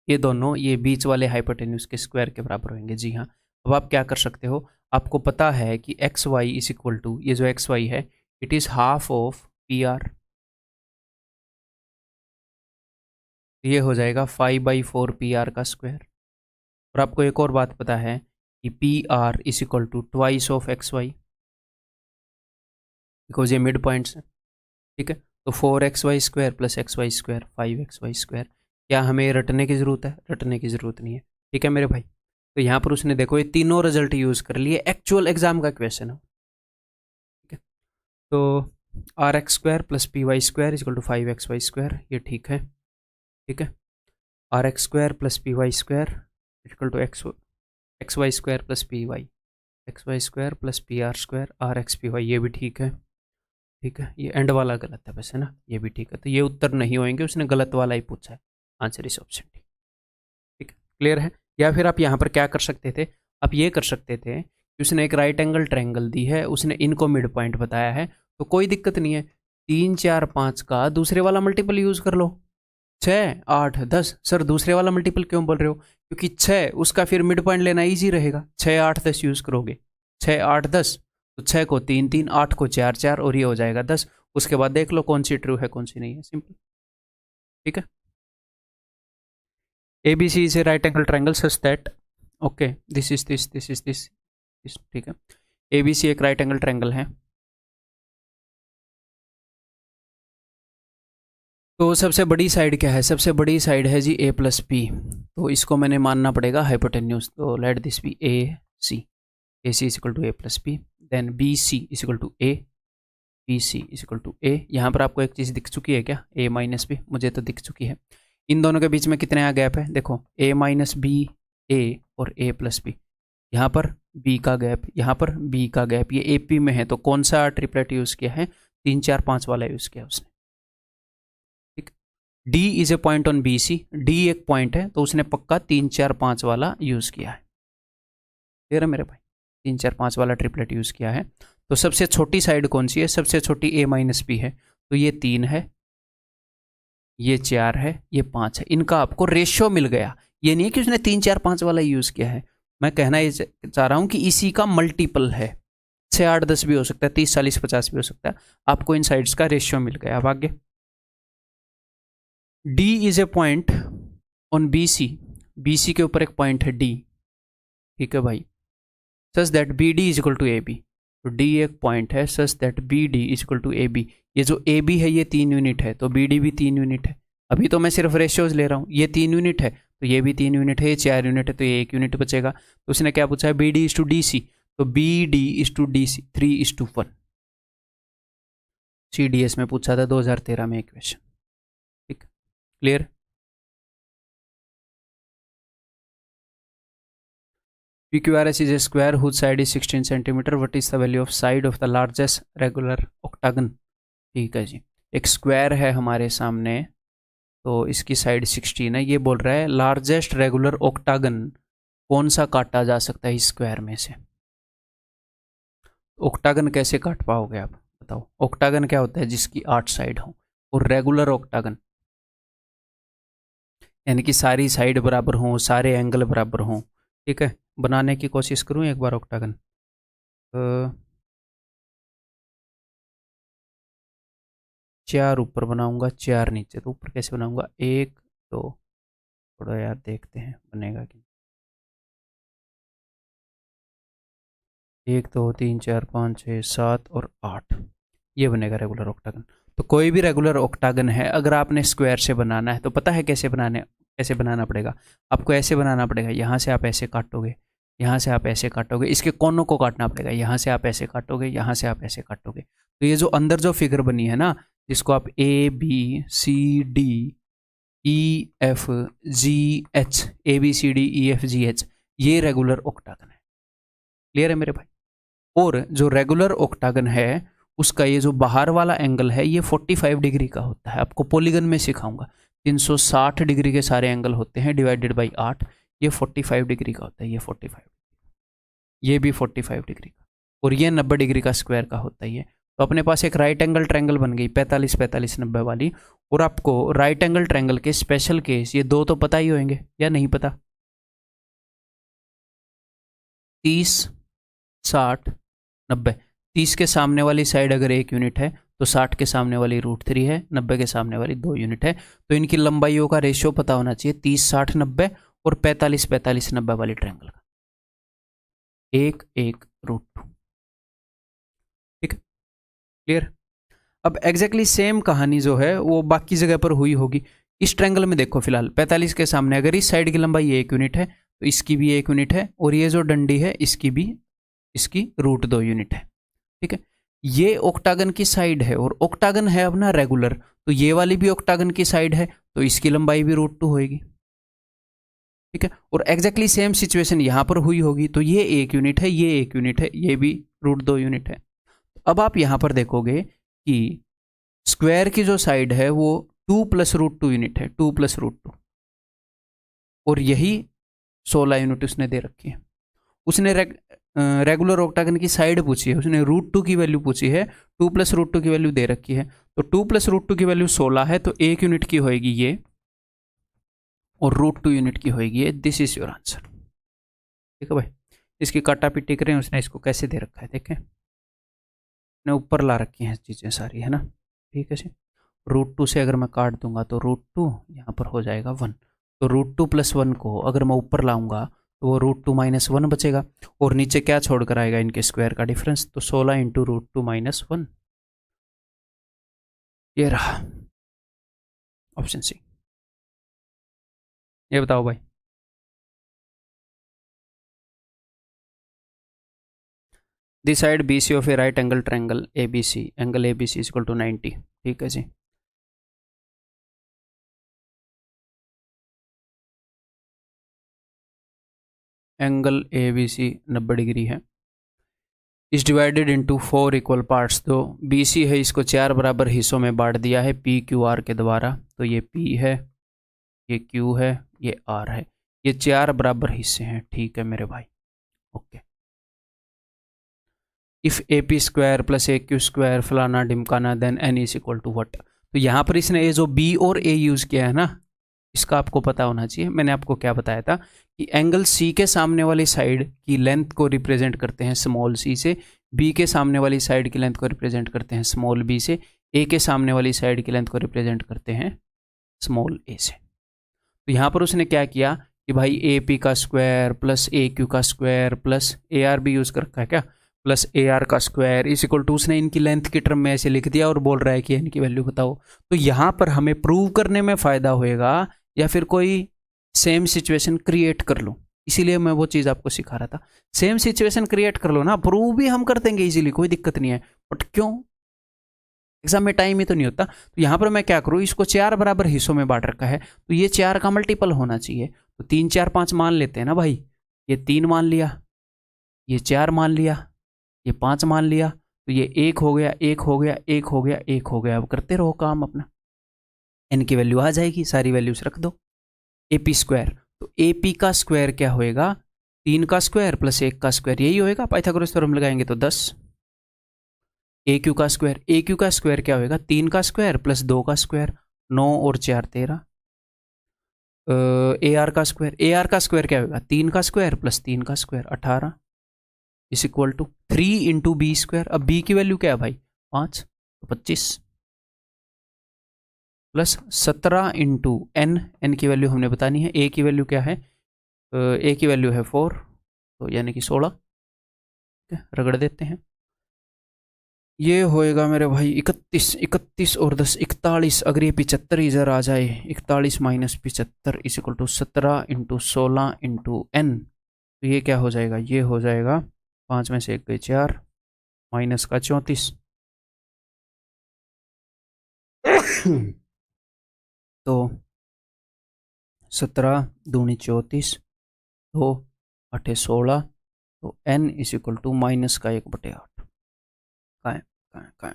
ये दोनों ये बीच वाले हाइपोटेन्यूज के स्क्वायर के बराबर होंगे। जी हाँ। अब आप क्या कर सकते हो, आपको पता है कि XY इज इक्वल टू, ये जो XY है it is half of PR, ये हो जाएगा 5/4 PR का स्क्वायर। और आपको एक और बात पता है कि PR is equal to twice of XY, because ये मिड पॉइंट्स हैं, ठीक है। तो 4XY square plus XY square 5XY square. क्या हमें रटने की ज़रूरत है, रटने की ज़रूरत नहीं है, ठीक है मेरे भाई। तो यहाँ पर उसने देखो ये तीनों रिजल्ट यूज़ कर लिए, एक्चुअल एग्जाम का क्वेश्चन है, ठीक है। तो RX square plus PY square is equal to 5XY square, ये ठीक है, ठीक है। RX square plus PY square is equal to XY square plus PY, XY square plus PR square RX PY, ये भी ठीक है, ठीक है। ये एंड वाला गलत है वैसे ना, ये भी ठीक है। तो ये उत्तर नहीं होंगे, उसने गलत वाला ही पूछा है, आंसर इस ऑप्शन डी, ठीक है। क्लियर है। या फिर आप यहाँ पर क्या कर सकते थे, आप ये कर सकते थे कि उसने एक राइट एंगल ट्रायंगल दी है, उसने इनको मिड पॉइंट बताया है, तो कोई दिक्कत नहीं है, 3 4 5 का दूसरे वाला मल्टीपल यूज कर लो, 6 8 10। सर दूसरे वाला मल्टीपल क्यों बोल रहे हो, क्योंकि 6 उसका फिर मिड पॉइंट लेना ईजी रहेगा, 6 8 10 यूज करोगे, 6 8 10, तो 6 को 3 3, 8 को 4 4 और ये हो जाएगा 10। उसके बाद देख लो कौन सी ट्रू है कौन सी नहीं है, सिंपल, ठीक है। ABC is a right angle triangle such that, okay, this is this, ठीक है। ABC एक राइट एंगल ट्रायंगल है। तो सबसे बड़ी साइड क्या है, सबसे बड़ी साइड है जी A प्लस B, तो इसको मैंने मानना पड़ेगा हाइपोटेन्यूज। तो let this be AC, AC is equal to A plus B, then BC is equal to A, BC is equal to A। यहाँ पर आपको एक चीज़ दिख चुकी है क्या, A माइनस B, मुझे तो दिख चुकी है। इन दोनों के बीच में कितने गैप है, देखो A माइनस B A और A प्लस B, यहाँ पर B का गैप, यहाँ पर B का गैप, ये AP में है। तो कौन सा ट्रिपलेट यूज़ किया है, 3 4 5 वाला यूज़ किया उसने, D is a point on B C, D एक पॉइंट है तो उसने पक्का 3 4 5 वाला यूज किया है। क्लियर है मेरे भाई, 3 4 5 वाला ट्रिपलेट यूज किया है। तो सबसे छोटी साइड कौन सी है, सबसे छोटी A माइनस बी है, तो ये 3 है, ये 4 है, ये 5 है, इनका आपको रेशियो मिल गया। ये नहीं है कि उसने 3 4 5 वाला यूज किया है, मैं कहना ये चाह रहा हूं कि इसी का मल्टीपल है, 6 8 10 भी हो सकता है, 30 40 50 भी हो सकता है। आपको इन साइड्स का रेशियो मिल गया। अब आगे, D is a point on B C के ऊपर एक पॉइंट है D, ठीक है भाई, such that B D is equal to A B. तो D एक पॉइंट है such that B D is equal to A B. ये जो ए बी है ये 3 यूनिट है, तो बी डी भी 3 यूनिट है। अभी तो मैं सिर्फ रेशियोज ले रहा हूँ, ये 3 यूनिट है तो ये भी 3 यूनिट है, ये 4 यूनिट है तो ये 1 यूनिट बचेगा। तो उसने क्या पूछा है, B D is to D C, तो B D is to D C 3:1। C D S में पूछा था 2013 में इक्वेशन। ठीक, clear. PQRS is a square whose side is 16 centimeter. What is the value of side of the largest regular octagon? ठीक है जी, एक square है हमारे सामने, तो इसकी साइड 16 है। ये बोल रहा है लार्जेस्ट रेगुलर ऑक्टागन कौन सा काटा जा सकता है इस स्क्वायर में से। ऑक्टागन कैसे काट पाओगे आप बताओ। ऑक्टागन क्या होता है, जिसकी 8 साइड हो, और रेगुलर ऑक्टागन यानी कि सारी साइड बराबर हों, सारे एंगल बराबर हों। ठीक है, बनाने की कोशिश करूं एक बार ऑक्टागन। 4 ऊपर बनाऊंगा, 4 नीचे, तो ऊपर कैसे बनाऊंगा, 1 2, थोड़ा यार देखते हैं बनेगा कि 1 2 3 4 5 6 7 और 8, ये बनेगा रेगुलर ऑक्टागन। तो कोई भी रेगुलर ऑक्टागन है, अगर आपने स्क्वायर से बनाना है तो पता है कैसे बनाना पड़ेगा। आपको ऐसे बनाना पड़ेगा, यहाँ से आप ऐसे काटोगे, यहाँ से आप ऐसे काटोगे, इसके कोनों को काटना पड़ेगा, यहाँ से आप ऐसे काटोगे, यहाँ से आप ऐसे काटोगे। तो ये जो अंदर जो फिगर बनी है ना, जिसको आप A B C D E F G H, A B C D E F G H, ये रेगुलर ऑक्टागन है। क्लियर है मेरे भाई। और जो रेगुलर ऑक्टागन है उसका ये जो बाहर वाला एंगल है ये 45 डिग्री का होता है। आपको पॉलीगन में सिखाऊंगा, 360 डिग्री के सारे एंगल होते हैं डिवाइडेड बाई 8, ये 45 डिग्री का होता है, ये 45, ये भी 45 डिग्री का, और ये 90 डिग्री का स्क्वायर का होता है ये। तो अपने पास एक राइट एंगल ट्रायंगल बन गई 45 45 90 वाली। और आपको राइट एंगल ट्रायंगल के स्पेशल केस ये दो तो पता ही होंगे या नहीं पता, 30 60 90। 30 के सामने वाली साइड अगर 1 यूनिट है तो 60 के सामने वाली √3 है, 90 के सामने वाली 2 यूनिट है। तो इनकी लंबाइयों का रेशियो पता होना चाहिए, 30 60 90 और 45 45 90 वाली ट्रायंगल का, 1 1 √2। ठीक है, क्लियर। अब एग्जैक्टली सेम कहानी जो है वो बाकी जगह पर हुई होगी। इस ट्रायंगल में देखो फिलहाल 45 के सामने अगर इस साइड की लंबाई 1 यूनिट है तो इसकी भी 1 यूनिट है, और ये जो डंडी है इसकी √2 यूनिट है। ठीक है, ये ऑक्टागन की साइड है, और ऑक्टागन है अपना रेगुलर, तो ये वाली भी ऑक्टागन की साइड है, तो इसकी लंबाई भी √2 होगी। ठीक है, और एग्जैक्टली सेम सिचुएशन यहां पर हुई होगी, तो ये 1 यूनिट है, ये 1 यूनिट है, ये भी √2 यूनिट है। अब आप यहां पर देखोगे कि स्क्वायर की जो साइड है वो 2 + √2 यूनिट है, 2 + √2, और यही 16 यूनिट उसने दे रखी है। उसने रेगुलर ऑक्टागन की साइड पूछी है, उसने √2 की वैल्यू पूछी है, 2 + √2 की वैल्यू दे रखी है। तो 2 + √2 की वैल्यू 16 है, तो 1 यूनिट की होएगी ये, और √2 यूनिट की होएगी ये। This is your answer. ठीक है भाई, इसकी काटा पिट्टी करें, उसने इसको कैसे दे रखा है देखें, ने ऊपर ला रखी हैं चीज़ें सारी, है ना। ठीक है जी, √2 से अगर मैं काट दूंगा तो √2 यहाँ पर हो जाएगा 1, तो √2 + 1 को अगर मैं ऊपर लाऊंगा तो वो √2 - 1 बचेगा, और नीचे क्या छोड़कर आएगा, इनके स्क्वायर का डिफरेंस, तो 16 × √2 - 1, ये रहा ऑप्शन सी। ये बताओ भाई, the side B C of a right angle triangle A B C, angle A B C equal to 90। ठीक है जी, angle A B C 90 degree है। Is divided into 4 equal parts. तो BC है, इसको 4 बराबर हिस्सों में बांट दिया है PQR के द्वारा। तो ये P है, ये Q है, ये R है, ये 4 बराबर हिस्से हैं। ठीक है मेरे भाई, okay. If AP square plus AQ square फलाना ढिमकाना then N is equal to what. तो यहाँ पर इसने ये जो B और A यूज़ किया है ना, इसका आपको पता होना चाहिए। मैंने आपको क्या बताया था कि एंगल C के सामने वाली साइड की लेंथ को रिप्रेजेंट करते हैं स्मॉल c से, B के सामने वाली साइड की लेंथ को रिप्रेजेंट करते हैं स्मॉल b से, A के सामने वाली साइड की लेंथ को रिप्रेजेंट करते हैं स्मॉल a से। तो यहाँ पर उसने क्या किया कि भाई AP का स्क्वायर प्लस AQ का स्क्वायर प्लस AR भी यूज़ कर रखा है क्या, प्लस AR का स्क्वायर इज इक्वल टू, उसने इनकी लेंथ की टर्म में ऐसे लिख दिया और बोल रहा है कि इनकी वैल्यू बताओ। तो यहाँ पर हमें प्रूव करने में फ़ायदा होएगा या फिर कोई सेम सिचुएशन क्रिएट कर लो, इसीलिए मैं वो चीज़ आपको सिखा रहा था। सेम सिचुएशन क्रिएट कर लो ना, प्रूव भी हम कर देंगे इजीली, कोई दिक्कत नहीं है। बट क्यों, एग्जाम में टाइम ही तो नहीं होता। तो यहाँ पर मैं क्या करूँ, इसको 4 बराबर हिस्सों में बांट रखा है, तो ये 4 का मल्टीपल होना चाहिए। तो 3 4 5 मान लेते हैं ना भाई। ये 3 मान लिया, ये 4 मान लिया, ये 5 मान लिया, तो ये 1 हो गया, 1 हो गया, 1 हो गया, 1 हो गया। अब करते रहो काम अपना, n की वैल्यू आ जाएगी, सारी वैल्यूज रख दो। AP स्क्वायर, तो AP का स्क्वायर क्या होएगा, 3 का स्क्वायर प्लस 1 का स्क्वायर, यही होएगा। पाइथागोरस थ्योरम लगाएंगे तो 10। AQ का स्क्वायर, AQ का स्क्वायर क्या होएगा, 3 का स्क्वायर प्लस 2 का स्क्वायर, 9 और 4 13। AR का स्क्वायर, AR का स्क्वायर क्या होगा, 3 का स्क्वायर प्लस 3 का square 18 is equal to 3 into B square. अब B की वैल्यू क्या है भाई, 5, तो 25 प्लस 17 इंटू n की वैल्यू हमने बतानी है। A की वैल्यू क्या है, A की वैल्यू है 4, तो यानी कि 16। रगड़ देते हैं, ये होएगा मेरे भाई 31, 31 और 10 41। अगर ये 75 इधर आ जाए, 41 minus 75 is equal to 17 into 16 into n, तो ये क्या हो जाएगा, ये हो जाएगा 5 में से 1 गए 4, माइनस का 34। तो 17 दूनी 34, 2 8 16, तो n is equal to minus का 1/8। कहाँ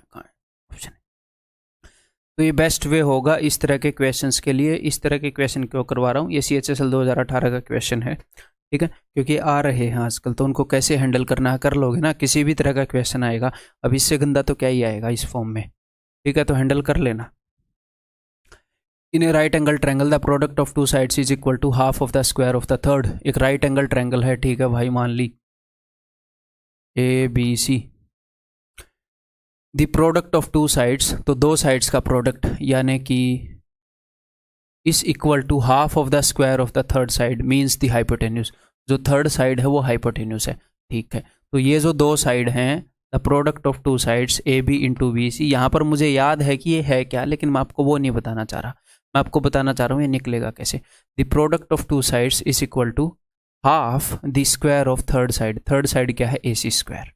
ऑप्शन है। तो ये बेस्ट वे होगा इस तरह के क्वेश्चंस के लिए। इस तरह के क्वेश्चन क्यों करवा रहा हूँ, ये CHSL 2018 का क्वेश्चन है, ठीक है, क्योंकि आ रहे हैं आजकल, तो उनको कैसे हैंडल करना है कर लोगे ना। किसी भी तरह का क्वेश्चन आएगा, अब इससे गंदा तो क्या ही आएगा इस फॉर्म में, ठीक है, तो हैंडल कर लेना। In a right angle triangle the product of 2 sides is equal to half of the square of the third. एक राइट एंगल ट्रायंगल है, ठीक है भाई, मान ली ABC। The product of 2 sides, तो 2 साइड्स का प्रोडक्ट यानी कि is equal to half of the square of the third side means the hypotenuse. जो थर्ड साइड है वो हाइपोटेन्यूज है, ठीक है। तो ये जो 2 साइड हैं, the product of 2 sides AB into BC, यहाँ पर मुझे याद है कि ये है क्या, लेकिन मैं आपको वो नहीं बताना चाह रहा। मैं आपको बताना चाह रहा हूँ ये निकलेगा कैसे। The product of 2 sides is equal to half the square of third side. Third side क्या है, AC स्क्वायर,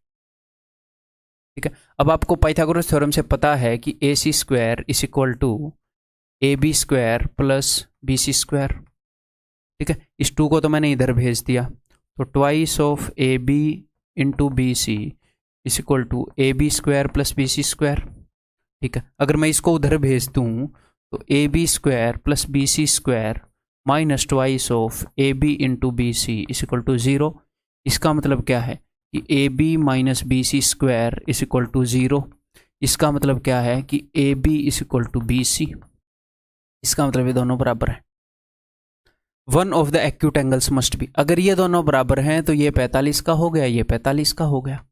ठीक है। अब आपको पाइथागोरस थ्योरम से पता है कि AC square is equal to AB square plus BC square, ठीक है। इस 2 को तो मैंने इधर भेज दिया, तो twice of AB into BC is equal to AB square plus BC square, ठीक है। अगर मैं इसको उधर भेज दूँ तो AB square plus BC square minus twice of AB into BC is equal to 0। इसका मतलब क्या है कि AB minus BC square is equal to 0। इसका मतलब क्या है कि AB is equal to BC। इसका मतलब ये दोनों बराबर है। One of the acute angles must be, अगर ये दोनों बराबर हैं तो ये 45 का हो गया, ये 45 का हो गया,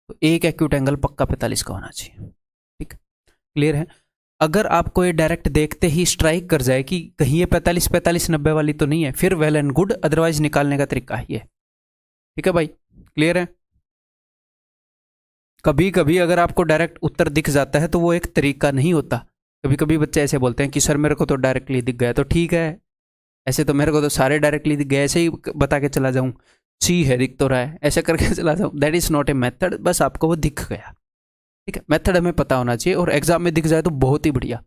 तो एक एक्यूट एंगल पक्का 45 का होना चाहिए, ठीक, क्लियर है। अगर आपको ये डायरेक्ट देखते ही स्ट्राइक कर जाए कि कहीं ये 45 45 90 वाली तो नहीं है, फिर वेल एंड गुड, अदरवाइज निकालने का तरीका ही है, ठीक है भाई, क्लियर है। कभी कभी अगर आपको डायरेक्ट उत्तर दिख जाता है तो वो एक तरीका नहीं होता। कभी कभी बच्चे ऐसे बोलते हैं कि सर मेरे को तो डायरेक्टली दिख गया, तो ठीक है, ऐसे तो मेरे को तो सारे डायरेक्टली दिख गए, ऐसे ही बता के चला जाऊँ सी है दिख तो रहा है, ऐसे करके चला जाऊँ, that is not a method. बस आपको वो दिख गया, ठीक है। मेथड हमें पता होना चाहिए, और एग्जाम में दिख जाए तो बहुत ही बढ़िया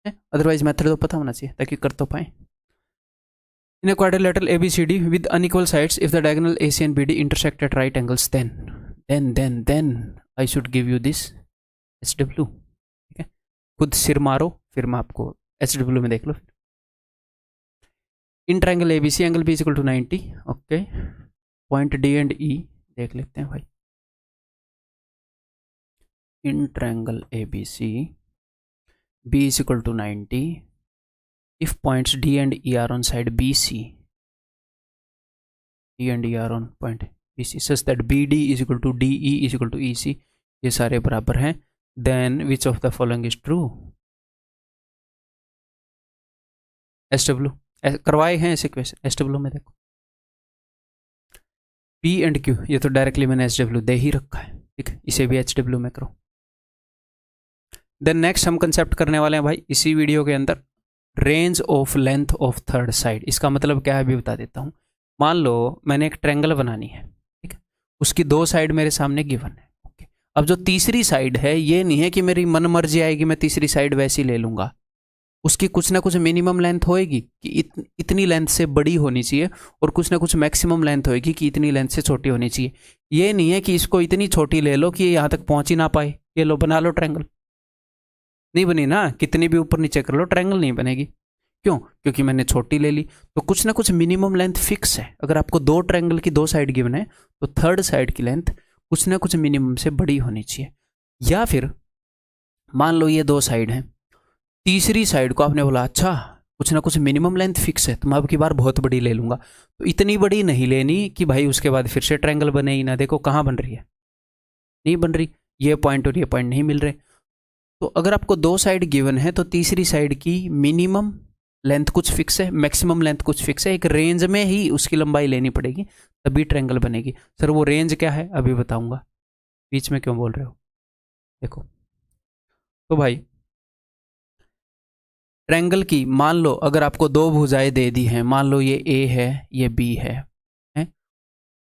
है, अदरवाइज मेथड तो पता होना चाहिए ताकि कर तो पाए। In a quadrilateral ABCD with unequal sides if the diagonal AC and BD intersect at right angles then then I should give you this SW, ठीक है। खुद सिर मारो, फिर मैं आपको SW में देख लो। In triangle ABC angle B equal to 90, okay. Point D and E देख लेते हैं भाई। In triangle ABC B is equal to 90 if points D and E are on side BC, D and E are on point BC such that BD is equal to DE is equal to EC, ये सारे बराबर हैं, then which of the following is true? SW करवाए हैं ऐसे question. SW में देखो P and Q, ये तो डायरेक्टली मैंने SW दे ही रखा है, ठीक है, इसे भी HW में करो। देन नेक्स्ट हम कंसेप्ट करने वाले हैं भाई इसी वीडियो के अंदर, range of length of third side. इसका मतलब क्या है अभी बता देता हूँ। मान लो मैंने एक ट्रायंगल बनानी है, ठीक है, उसकी दो साइड मेरे सामने गिवन है, ओके। अब जो तीसरी साइड है, ये नहीं है कि मेरी मन मर्जी आएगी मैं तीसरी साइड वैसी ले लूँगा, उसकी कुछ ना कुछ मिनिमम लेंथ होएगी कि इतनी लेंथ से बड़ी होनी चाहिए, और कुछ ना कुछ मैक्सिमम लेंथ होएगी कि इतनी लेंथ से छोटी होनी चाहिए। ये नहीं है कि इसको इतनी छोटी ले लो कि ये यहाँ तक पहुँच ही ना पाए, ये लो बना लो ट्रायंगल, नहीं बनी ना, कितनी भी ऊपर नीचे कर लो ट्रायंगल नहीं बनेगी। क्यों? क्योंकि मैंने छोटी ले ली। तो कुछ ना कुछ मिनिमम लेंथ फिक्स है। अगर आपको दो ट्रायंगल की दो साइड गिवन है तो थर्ड साइड की लेंथ कुछ ना कुछ मिनिमम से बड़ी होनी चाहिए। या फिर मान लो ये दो साइड हैं, तीसरी साइड को आपने बोला अच्छा कुछ ना कुछ मिनिमम लेंथ फिक्स है तो मैं अब की बार बहुत बड़ी ले लूँगा, तो इतनी बड़ी नहीं लेनी कि भाई उसके बाद फिर से ट्रायंगल बने ही ना। देखो कहाँ बन रही है, नहीं बन रही, ये पॉइंट और ये पॉइंट नहीं मिल रहे। तो अगर आपको दो साइड गिवन है तो तीसरी साइड की मिनिमम लेंथ कुछ फिक्स है, मैक्सिमम लेंथ कुछ फिक्स है, एक रेंज में ही उसकी लंबाई लेनी पड़ेगी तभी ट्रायंगल बनेगी। सर वो रेंज क्या है अभी बताऊंगा, बीच में क्यों बोल रहे हो। देखो तो भाई ट्रायंगल की मान लो अगर आपको दो भुजाएं दे दी हैं, मान लो ये A है ये B है,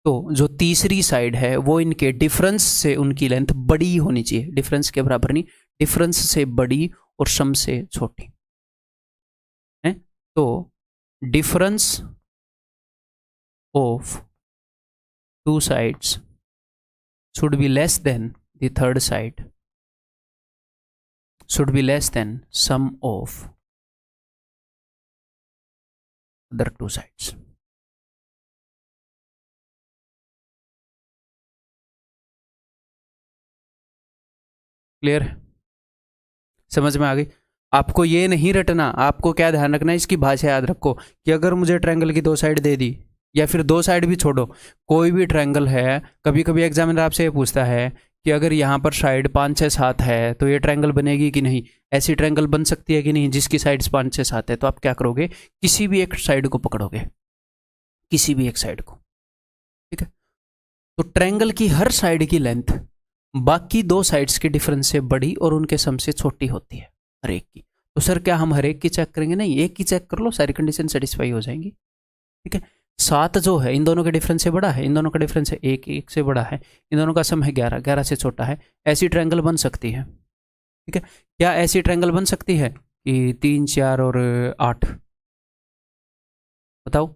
तो जो तीसरी साइड है वो इनके डिफरेंस से उनकी लेंथ बड़ी होनी चाहिए, डिफरेंस के बराबर नहीं, डिफरेंस से बड़ी और सम से छोटी है। तो difference of two sides should be less than the third side, should be less than sum of other two sides. Clear है, समझ में आ गई। आपको ये नहीं रटना, आपको क्या ध्यान रखना है, इसकी भाषा याद रखो कि अगर मुझे ट्रायंगल की दो साइड दे दी, या फिर दो साइड भी छोड़ो, कोई भी ट्रायंगल है, कभी कभी एग्जामिनर आपसे ये पूछता है कि अगर यहाँ पर साइड 5 6 7 है तो ये ट्रायंगल बनेगी कि नहीं, ऐसी ट्रायंगल बन सकती है कि नहीं जिसकी साइड्स 5 6 7 है। तो आप क्या करोगे, किसी भी एक साइड को पकड़ोगे, किसी भी एक साइड को, ठीक है। तो ट्रायंगल की हर साइड की लेंथ बाकी दो साइड्स के डिफरेंस से बड़ी और उनके सम से छोटी होती है हर एक की। तो सर क्या हम हर एक की चेक करेंगे, नहीं, एक की चेक कर लो, सारी कंडीशन सेटिस्फाई हो जाएंगी, ठीक है। 7 जो है इन दोनों के डिफरेंस से बड़ा है, इन दोनों का डिफरेंस है 1 1 से बड़ा है, इन दोनों का सम है 11 11 से छोटा है, ऐसी ट्रायंगल बन सकती है, ठीक है। क्या ऐसी ट्रायंगल बन सकती है कि 3 4 और 8, बताओ,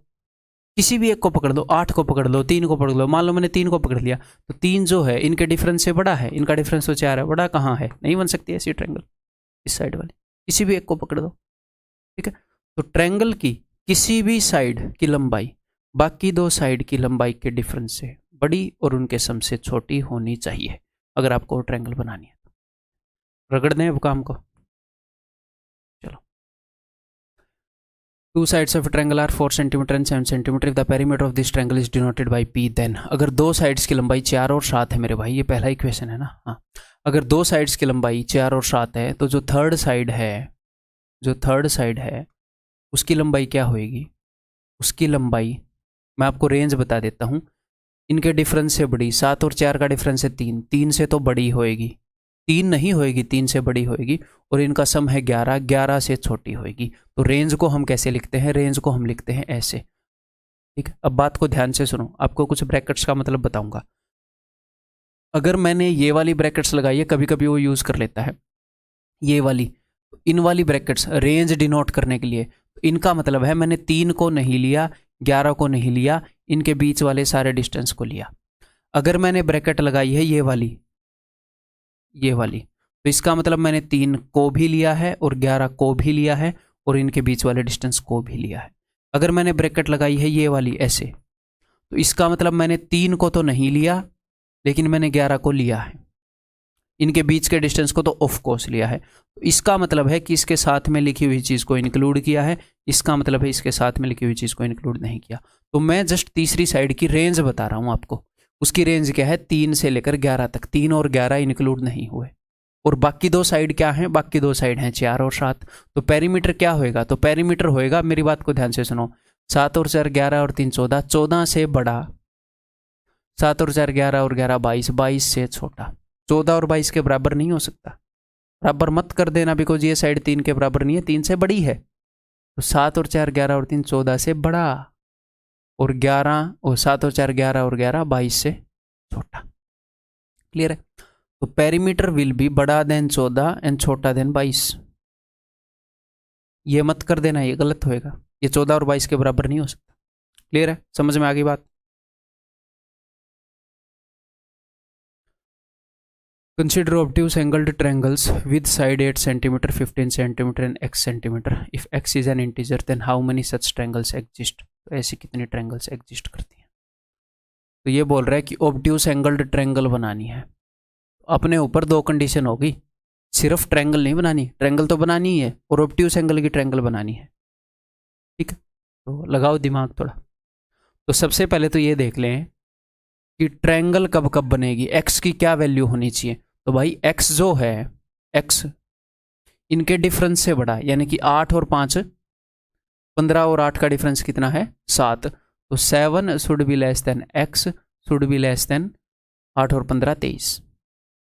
किसी भी एक को पकड़ लो, 8 को पकड़ लो, 3 को पकड़ लो। मान लो मैंने 3 को पकड़ लिया तो 3 जो है इनके डिफरेंस से बड़ा है, इनका डिफरेंस तो 4 है, बड़ा कहाँ है, नहीं बन सकती ऐसी ट्रायंगल। इस साइड वाली किसी भी एक को पकड़ दो, ठीक है। तो ट्रायंगल की किसी भी साइड की लंबाई बाकी दो साइड की लंबाई के डिफरेंस से बड़ी और उनके सम से छोटी होनी चाहिए अगर आपको ट्रायंगल बनानी है। रगड़ दें अब काम को, चलो। Two sides of triangle are 4 centimetre and 7 centimetre if the perimeter of this triangle is denoted by P, then अगर दो साइड्स की लंबाई 4 और 7 है मेरे भाई, ये पहला ही क्वेश्चन है ना, हाँ। अगर दो साइड्स की लंबाई 4 और 7 है तो जो थर्ड साइड है उसकी लंबाई क्या होएगी, उसकी लंबाई मैं आपको रेंज बता देता हूँ, इनके डिफरेंस से बड़ी, 7 और 4 का डिफरेंस है 3, 3 से तो बड़ी होएगी, 3 नहीं होएगी, 3 से बड़ी होएगी, और इनका सम है 11, 11 से छोटी होएगी। तो रेंज को हम कैसे लिखते हैं, रेंज को हम लिखते हैं ऐसे, ठीक है। अब बात को ध्यान से सुनो, आपको कुछ ब्रैकेट्स का मतलब बताऊंगा। अगर मैंने ये वाली ब्रैकेट्स लगाई है, कभी कभी वो यूज़ कर लेता है ये वाली, इन वाली ब्रैकेट्स रेंज डिनोट करने के लिए, तो इनका मतलब है मैंने 3 को नहीं लिया, 11 को नहीं लिया, इनके बीच वाले सारे डिस्टेंस को लिया। अगर मैंने ब्रैकेट लगाई है ये वाली, तो इसका मतलब मैंने 3 को भी लिया है और 11 को भी लिया है और इनके बीच वाले डिस्टेंस को भी लिया है। अगर मैंने ब्रैकेट लगाई है ये वाली ऐसे, तो इसका मतलब मैंने 3 को तो नहीं लिया, लेकिन मैंने 11 को लिया है। इनके बीच के डिस्टेंस को तो ऑफ कोर्स लिया है। तो इसका मतलब है कि इसके साथ में लिखी हुई चीज़ को इंक्लूड किया है, इसका मतलब है इसके साथ में लिखी हुई चीज़ को इंक्लूड नहीं किया। तो मैं जस्ट तीसरी साइड की रेंज बता रहा हूँ आपको। उसकी रेंज क्या है, 3 से लेकर 11 तक। 3 और 11 इंक्लूड नहीं हुए। और बाकी 2 साइड क्या हैं, बाकी 2 साइड हैं 4 और 7। तो पेरीमीटर क्या होएगा, तो पेरीमीटर होएगा, मेरी बात को ध्यान से सुनो, 7 और 4 11 और 3 14, 14 से बड़ा, 7 और 4 11 और 11 22, 22 से छोटा। 14 और 22 के बराबर नहीं हो सकता, बराबर मत कर देना, बिकॉज ये साइड 3 के बराबर नहीं है, 3 से बड़ी है। तो 7 और 4 11 और 3 14 से बड़ा, और 11 और 7 और 4 11 और 11 22 से छोटा। क्लियर है? तो पेरीमीटर विल बी बड़ा देन 14 एंड छोटा देन 22। ये मत कर देना, ये गलत होएगा, ये 14 और 22 के बराबर नहीं हो सकता। क्लियर है? समझ में आ गई बात? Consider obtuse angled triangles with side 8 cm, 15 cm and x cm. If x is an integer, then how many such triangles exist? तो ऐसी कितनी ट्रायंगल्स एग्जिस्ट करती हैं? तो ये बोल रहा है कि obtuse angled triangle बनानी है। अपने ऊपर 2 कंडीशन होगी, सिर्फ ट्रायंगल नहीं बनानी, ट्रायंगल तो बनानी ही है और obtuse एंगल की ट्रायंगल बनानी है। ठीक है, तो लगाओ दिमाग थोड़ा। तो सबसे पहले तो ये देख लें कि ट्रायंगल कब कब बनेगी, x की क्या वैल्यू होनी चाहिए। तो भाई x जो है, x इनके डिफरेंस से बड़ा, यानी कि 8 और 5 15 और 8 का डिफरेंस कितना है, 7। तो 7 should be less then x should be less then 8 और 15 23।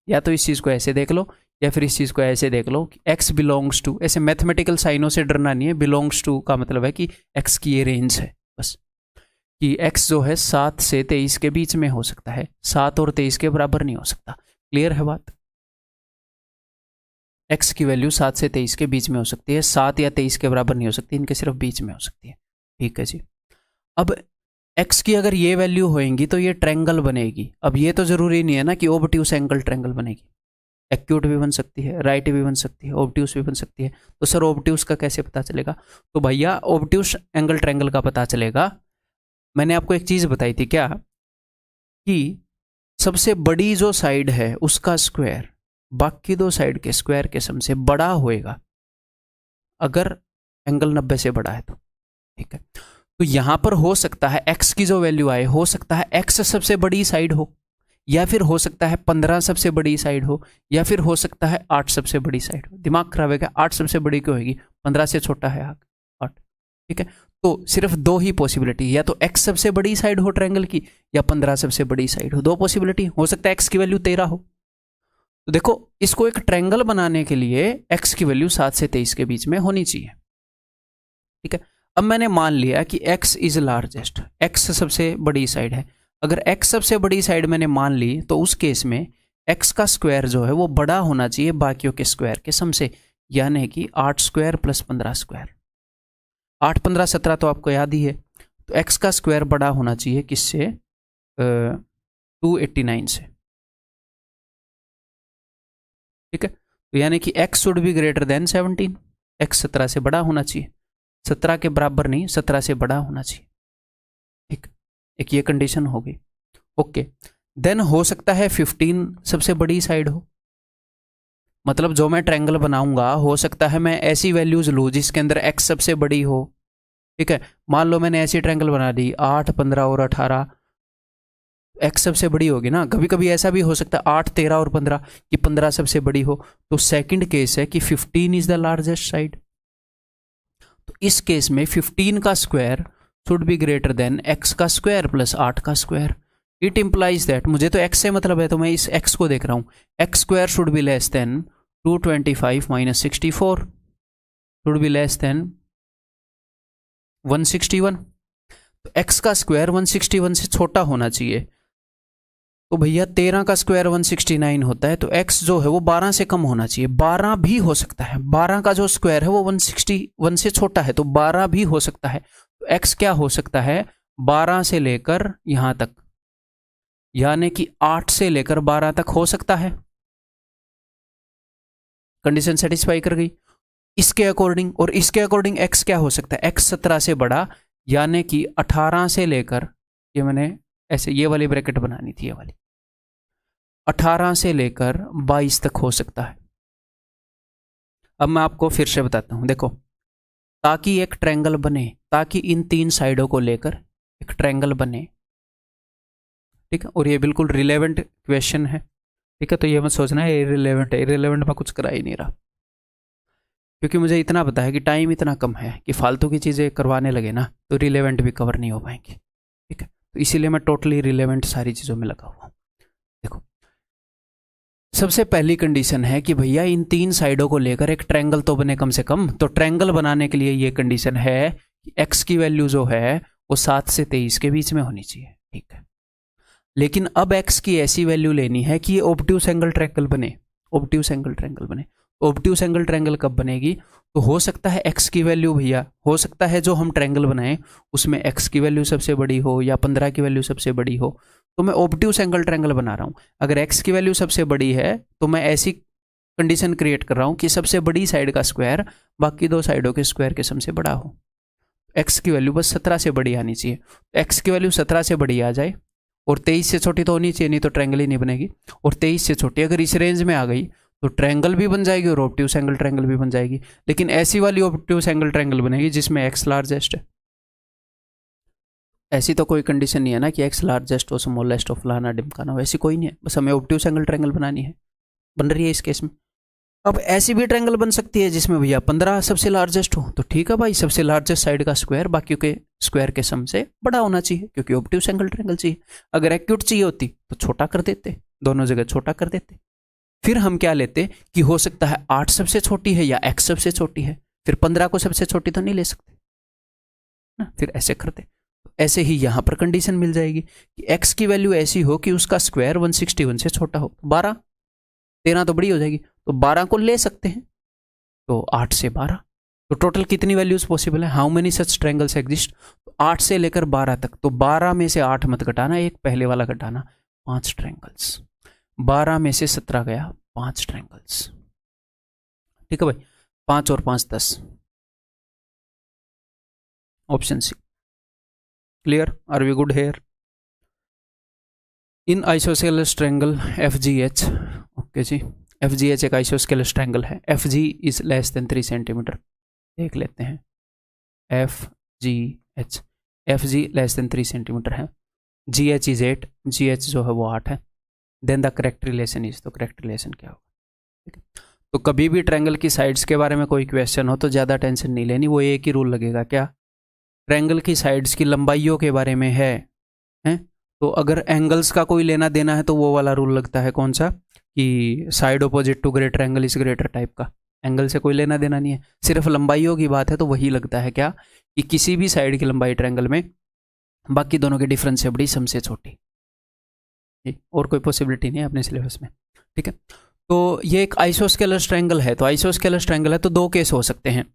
या तो इस चीज़ को ऐसे देख लो या फिर इस चीज़ को ऐसे देख लो कि x बिलोंग्स टू, ऐसे मैथमेटिकल साइनों से डरना नहीं है, बिलोंग्स टू का मतलब है कि x की ये रेंज है बस, कि x जो है 7 से 23 के बीच में हो सकता है, 7 और 23 के बराबर नहीं हो सकता। क्लियर है बात? x की वैल्यू 7 से 23 के बीच में हो सकती है, 7 या 23 के बराबर नहीं हो सकती, इनके सिर्फ बीच में हो सकती है। ठीक है जी। अब x की अगर ये वैल्यू होएंगी तो ये ट्रायंगल बनेगी। अब ये तो जरूरी नहीं है ना कि ओब्ट्यूस एंगल ट्रायंगल बनेगी, एक्यूट भी बन सकती है, राइट भी बन सकती है, ओब्ट्यूस भी बन सकती है। तो सर ओब्ट्यूस का कैसे पता चलेगा? तो भैया ओब्ट्यूस एंगल ट्रायंगल का पता चलेगा, मैंने आपको एक चीज बताई थी क्या, कि सबसे बड़ी जो साइड है उसका स्क्वायर बाकी 2 साइड के स्क्वायर के सम से बड़ा होएगा अगर एंगल 90 से बड़ा है तो। ठीक है, तो यहां पर हो सकता है x की जो वैल्यू आए, हो सकता है x सबसे बड़ी साइड हो, या फिर हो सकता है 15 सबसे बड़ी साइड हो, या फिर हो सकता है 8 सबसे बड़ी साइड हो। दिमाग खराब है क्या? 8 सबसे बड़ी क्यों होगी? 15 से छोटा है 8। ठीक है, तो सिर्फ 2 ही पॉसिबिलिटी, या तो x सबसे बड़ी साइड हो ट्रायंगल की, या 15 सबसे बड़ी साइड हो। 2 पॉसिबिलिटी हो सकता है x की वैल्यू 13 हो। तो देखो, इसको एक ट्रायंगल बनाने के लिए x की वैल्यू 7 से 23 के बीच में होनी चाहिए। ठीक है, अब मैंने मान लिया कि x इज लार्जेस्ट, x सबसे बड़ी साइड है। अगर x सबसे बड़ी साइड मैंने मान ली, तो उस केस में x का स्क्वायर जो है वो बड़ा होना चाहिए बाकियों के स्क्वायर के सम से, यानी कि 8 स्क्वायर प्लस 15 स्क्वायर। 8 15 17 तो आपको याद ही है। तो x का स्क्वायर बड़ा होना चाहिए किससे? 289 से। ठीक है, तो यानी कि x should be greater then 17, x 17 से बड़ा होना चाहिए, 17 के बराबर नहीं, 17 से बड़ा होना चाहिए। ठीक, एक ये कंडीशन हो गई। ओके, देन हो सकता है 15 सबसे बड़ी साइड हो, मतलब जो मैं ट्रायंगल बनाऊंगा हो सकता है मैं ऐसी वैल्यूज लूँ जिसके अंदर x सबसे बड़ी हो। ठीक है, मान लो मैंने ऐसी ट्रायंगल बना दी 8 15 और 18, x सबसे बड़ी होगी ना। कभी कभी ऐसा भी हो सकता है 8 13 और 15 कि 15 सबसे बड़ी हो। तो सेकंड केस है कि 15 इज द लार्जेस्ट साइड। तो इस केस में 15 का square should be greater then x का स्क्वायर प्लस 8 का स्क्वायर। इट इंप्लाइज दैट, मुझे तो x से मतलब है तो मैं इस x को देख रहा हूँ, x square should be less then 225 minus 64 should be less then 161। तो x का स्क्वायर 161 से छोटा होना चाहिए। तो भैया 13 का स्क्वायर 169 होता है, तो x जो है वो 12 से कम होना चाहिए। 12 भी हो सकता है, 12 का जो स्क्वायर है वो 161 से छोटा है, तो 12 भी हो सकता है। तो x क्या हो सकता है? 12 से लेकर यहां तक यानी कि 8 से लेकर 12 तक हो सकता है। कंडीशन सेटिस्फाई कर गई इसके अकॉर्डिंग, और इसके अकॉर्डिंग x क्या हो सकता है, x 17 से बड़ा, यानी कि 18 से लेकर, ये मैंने ऐसे ये वाली ब्रैकेट बनानी थी, ये वाली 18 से लेकर 22 तक हो सकता है। अब मैं आपको फिर से बताता हूं, देखो, ताकि एक ट्रायंगल बने, ताकि इन 3 साइडों को लेकर एक ट्रायंगल बने, ठीक है, और ये बिल्कुल रिलेवेंट क्वेश्चन है, ठीक है, तो ये मत सोचना है इररिलेवेंट है, इररिलेवेंट में कुछ करा ही नहीं रहा, क्योंकि मुझे इतना पता है कि टाइम इतना कम है कि फालतू की चीज़ें करवाने लगे ना तो रिलेवेंट भी कवर नहीं हो पाएंगी, ठीक है, तो इसीलिए मैं टोटली रिलेवेंट सारी चीज़ों में लगा हुआ हूँ। देखो, सबसे पहली कंडीशन है कि भैया इन 3 साइडों को लेकर एक ट्रायंगल तो बने कम से कम, तो ट्रायंगल बनाने के लिए ये कंडीशन है कि x की वैल्यू जो है वो 7 से 23 के बीच में होनी चाहिए, ठीक है। लेकिन अब x की ऐसी वैल्यू लेनी है कि ये ऑब्ट्यूस एंगल ट्रायंगल बने, ऑब्ट्यूस एंगल ट्रायंगल बने। ऑब्ट्यूस एंगल ट्रायंगल कब बनेगी, तो हो सकता है x की वैल्यू, भैया हो सकता है जो हम ट्रायंगल बनाएं उसमें x की वैल्यू सबसे बड़ी हो या 15 की वैल्यू सबसे बड़ी हो, तो मैं ऑब्ट्यूस एंगल ट्रायंगल बना रहा हूं। अगर x की वैल्यू सबसे बड़ी है तो मैं ऐसी कंडीशन क्रिएट कर रहा हूं कि सबसे बड़ी साइड का स्क्वायर बाकी 2 साइडों के स्क्वायर के सम से बड़ा हो। x की वैल्यू बस 17 से बड़ी आनी चाहिए, तो x की वैल्यू 17 से बड़ी आ जाए और 23 से छोटी तो होनी चाहिए, नहीं तो ट्रायंगल ही नहीं बनेगी, और 23 से छोटी अगर इस रेंज में आ गई तो ट्रायंगल भी बन जाएगी और ऑब्ट्यूस एंगल ट्रायंगल भी बन जाएगी। लेकिन ऐसी वाली ऑब्ट्यूस एंगल ट्रायंगल बनेगी जिसमें x लार्जेस्ट है। ऐसी तो कोई कंडीशन नहीं है ना कि x लार्जेस्ट हो, स्मॉलेस्ट हो, फलाना डिमकाना हो, ऐसी कोई नहीं है, बस हमें ऑब्ट्यूस एंगल ट्रायंगल बनानी है, बन रही है इस केस में। अब ऐसी भी ट्रायंगल बन सकती है जिसमें भैया 15 सबसे लार्जेस्ट हो, तो ठीक है भाई, सबसे लार्जेस्ट साइड का स्क्वायर बाकी के स्क्वायर के सम से बड़ा होना चाहिए, क्योंकि ऑब्ट्यूस एंगल ट्रायंगल चाहिए। अगर एक्यूट चाहिए होती तो छोटा कर देते, दोनों जगह छोटा कर देते। फिर हम क्या लेते कि हो सकता है 8 सबसे छोटी है या x सबसे छोटी है, फिर 15 को सबसे छोटी तो नहीं ले सकते ना, फिर ऐसे करते। ऐसे ही यहां पर कंडीशन मिल जाएगी कि x की वैल्यू ऐसी हो कि उसका स्क्वायर 161 से छोटा हो, 12, 13 तो बड़ी हो जाएगी, तो 12 को ले सकते हैं, तो 8 से 12, तो टोटल कितनी वैल्यूज पॉसिबल है, how many such triangles exist, तो 8 से लेकर 12 तक, तो 12 में से 8 मत घटाना, एक पहले वाला घटाना, 5 ट्रायंगल्स, 12 में से 17 गया, 5 ट्रायंगल्स, ठीक है भाई, 5 और 5 10, option C. Clear, are we good here? In isosceles triangle FGH, okay जी, FGH एक आइसोस्केलस ट्रायंगल है, FG is less than 3 centimetre, देख लेते हैं, FGH, FG less than 3 centimetre है, GH इज 8, GH जो है वो 8 है, then the correct relation is, तो करेक्ट रिलेशन क्या होगा, ठीक है। तो कभी भी ट्रायंगल की साइड्स के बारे में कोई क्वेश्चन हो तो ज़्यादा टेंशन नहीं लेनी, वो एक ही रूल लगेगा, क्या, ट्रायंगल की साइड्स की लंबाइयों के बारे में है, तो अगर एंगल्स का कोई लेना देना है तो वो वाला रूल लगता है, कौन सा, कि side opposite to greater angle is greater type का, एंगल से कोई लेना देना नहीं है, सिर्फ लंबाइयों की बात है, तो वही लगता है, क्या, कि किसी भी साइड की लंबाई ट्रायंगल में बाकी दोनों के डिफरेंस से बड़ी, सम से छोटी, और कोई पॉसिबिलिटी नहीं है अपने सिलेबस में, ठीक है। तो ये एक आइसोस्केलस ट्रायंगल है, तो आइसोस्केलस ट्रायंगल है तो 2 केस हो सकते हैं,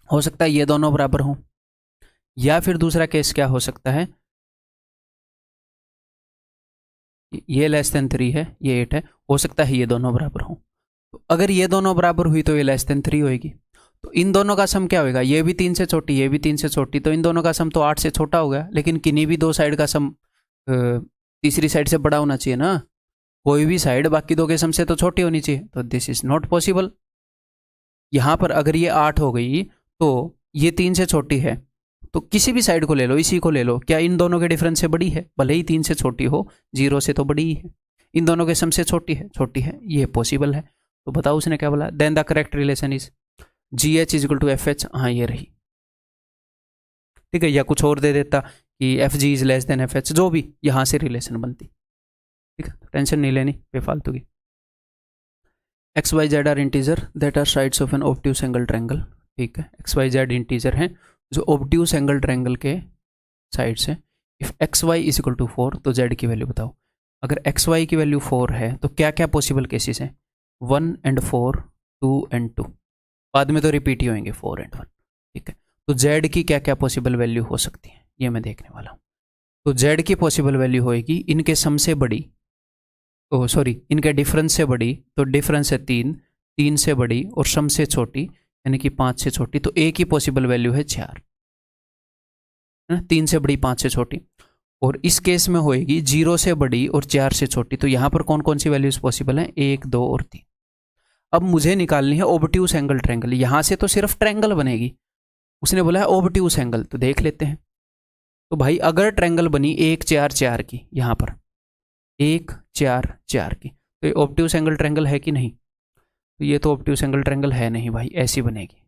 हो सकता है ये दोनों बराबर हों, या फिर दूसरा केस क्या हो सकता है, ये लेस देन 3 है, ये 8 है, हो सकता है ये दोनों बराबर हों, तो अगर ये दोनों बराबर हुई तो ये लेस देन 3 होगी, तो इन दोनों का सम क्या होगा, ये भी 3 से छोटी, ये भी 3 से छोटी, तो इन दोनों का सम तो 8 से छोटा हो गया, लेकिन किन्हीं भी 2 साइड का सम तीसरी साइड से बड़ा होना चाहिए ना, कोई भी साइड बाकी 2 के सम से तो छोटी होनी चाहिए, तो दिस इज नॉट पॉसिबल। यहां पर अगर ये 8 हो गई तो ये 3 से छोटी है, तो किसी भी साइड को ले लो, इसी को ले लो, क्या इन दोनों के डिफरेंस से बड़ी है, भले ही 3 से छोटी हो, 0 से तो बड़ी ही है, इन दोनों के सम से छोटी है, ये पॉसिबल है, तो बताओ उसने क्या बोला, then the correct relation is GH is equal to FH, हाँ ये रही, ठीक है, या कुछ और दे देता कि FG is less then FH, जो भी यहां से रिलेशन बनती, ठीक है, टेंशन नहीं लेनी बेफालतू की। XYZ are integer that are sides of an obtuse angle triangle, ठीक है, XYZ इंटीजर हैं जो ऑब्ट्यूस एंगल ट्रायंगल के साइड्स हैं। If XY is equal to 4 तो Z की वैल्यू बताओ, अगर XY की वैल्यू 4 है तो क्या क्या पॉसिबल केसेस हैं, 1 and 4, 2 and 2, बाद में तो रिपीट ही होंगे 4 and 1, ठीक है, तो Z की क्या क्या पॉसिबल वैल्यू हो सकती है ये मैं देखने वाला हूँ। तो z की पॉसिबल वैल्यू होएगी इनके सम से बड़ी, ओ सॉरी इनके डिफरेंस से बड़ी, तो डिफरेंस है 3, 3 से बड़ी और सम से छोटी यानी कि 5 से छोटी, तो a की पॉसिबल वैल्यू है 4, है ना, 3 से बड़ी 5 से छोटी। और इस केस में होएगी 0 से बड़ी और 4 से छोटी, तो यहां पर कौन कौन सी वैल्यूज पॉसिबल हैं, 1, 2 और 3। अब मुझे निकालनी है ओबट्यूस एंगल ट्रायंगल, यहां से तो सिर्फ ट्रायंगल बनेगी, उसने बोला है ओबट्यूस एंगल, तो देख लेते हैं। तो भाई अगर ट्रायंगल बनी 1, 4, 4 की, यहां पर 1, 4, 4 की, तो ये ओबट्यूस एंगल ट्रायंगल है कि नहीं, तो ये तो ओबट्यूस एंगल ट्रायंगल है नहीं भाई, ऐसी बनेगी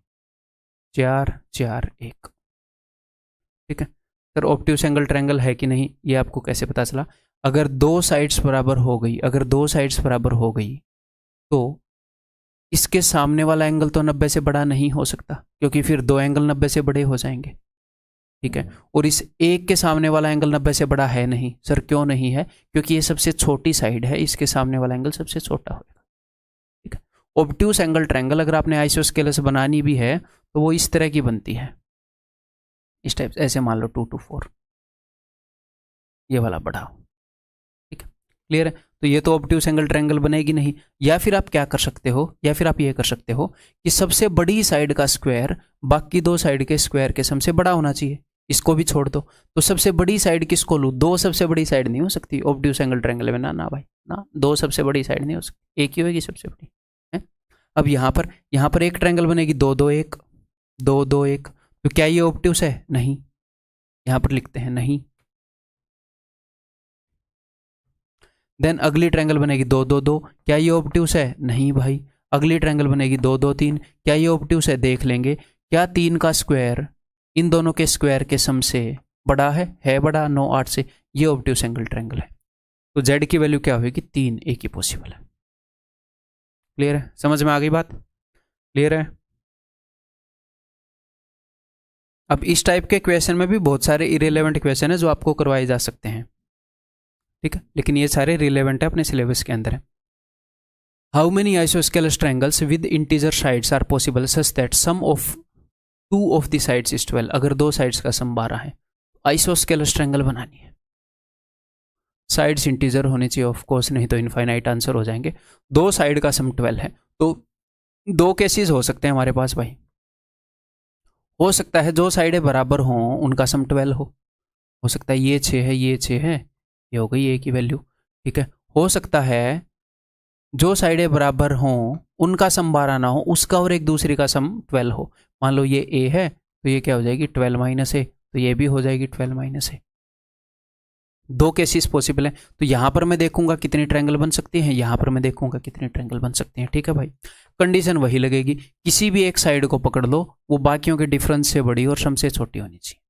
4, 4, 1, ठीक है। सर ओबट्यूस एंगल ट्रायंगल है कि नहीं, ये आपको कैसे पता चला, अगर दो साइड्स बराबर हो गई, अगर दो साइड्स बराबर हो गई तो इसके सामने वाला एंगल तो 90 से बड़ा नहीं हो सकता, क्योंकि फिर दो एंगल 90 से बड़े हो जाएंगे, ठीक है। और इस एक के सामने वाला एंगल 90 से बड़ा है नहीं। सर क्यों नहीं है, क्योंकि ये सबसे छोटी साइड है, इसके सामने वाला एंगल सबसे छोटा होगा, ठीक है। ओबट्यूस एंगल ट्रायंगल अगर आपने आइसोस्केलस बनानी भी है तो वो इस तरह की बनती है, इस टाइप से, ऐसे मान लो 2 to 4, ये वाला बढ़ाओ, ठीक है, क्लियर है। तो ये तो ऑब्ट्यूस एंगल ट्रायंगल बनेगी नहीं। या फिर आप क्या कर सकते हो, या फिर आप ये कर सकते हो कि सबसे बड़ी साइड का स्क्वायर बाकी दो साइड के स्क्वायर के सम से बड़ा होना चाहिए, इसको भी छोड़ दो। तो सबसे बड़ी साइड किसको लूँ, दो सबसे बड़ी साइड नहीं हो सकती ऑब्ट्यूस एंगल ट्रायंगल में, ना ना भाई ना, दो सबसे बड़ी साइड नहीं हो सकती, एक ही होगी सबसे बड़ी है। अब यहाँ पर एक ट्रायंगल बनेगी 2, 2, 1, 2, 2, 1, तो क्या ये ऑब्ट्यूस है, नहीं, यहाँ पर लिखते हैं नहीं। देन अगली ट्रायंगल बनेगी 2, 2, 2, क्या ये ऑब्ट्यूस है, नहीं भाई। अगली ट्रायंगल बनेगी 2, 2, 3, क्या ये ऑब्ट्यूस है, देख लेंगे। क्या 3 का स्क्वायर इन दोनों के स्क्वायर के सम से बड़ा है बड़ा, 9, 8 से, ये ऑब्ट्यूस एंगल ट्रायंगल है। तो z की वैल्यू क्या होगी, 3, एक ही पॉसिबल है। क्लियर है, समझ में आ गई बात, क्लियर है। अब इस टाइप के क्वेश्चन में भी बहुत सारे इरेलेवेंट क्वेश्चन है जो आपको करवाए जा सकते हैं, ठीक है, लेकिन ये सारे रिलेवेंट है, अपने सिलेबस के अंदर है। How many isosceles triangles with integer sides are possible such that sum of 2 of the sides is 12, अगर दो साइड्स का सम 12 है, आइसोस्केलस ट्रायंगल बनानी है, साइड्स इंटीजर होनी चाहिए ऑफ कोर्स, नहीं तो इनफाइनाइट आंसर हो जाएंगे। दो साइड का सम 12 है, तो दो केसेस हो सकते हैं हमारे पास भाई, हो सकता है जो साइडें बराबर हों उनका सम 12 हो सकता है ये 6 है, ये 6 है, ये हो गई ए की वैल्यू, ठीक है। हो सकता है जो साइडें बराबर हों उनका सम 12 ना हो, उसका और एक दूसरे का सम 12 हो। मान लो ये ए है तो ये क्या हो जाएगी 12 माइनस ए, तो ये भी हो जाएगी 12 माइनस ए। दो केसेस पॉसिबल हैं, तो यहां पर मैं देखूंगा कितनी ट्रायंगल बन सकती हैं, यहां पर मैं देखूंगा कितनी ट्रायंगल बन सकती हैं, ठीक है भाई। कंडीशन वही लगेगी, किसी भी एक साइड को पकड़ लो, वो बाकियों के डिफरेंस से बड़ी और सम से छोटी होनी चाहिए,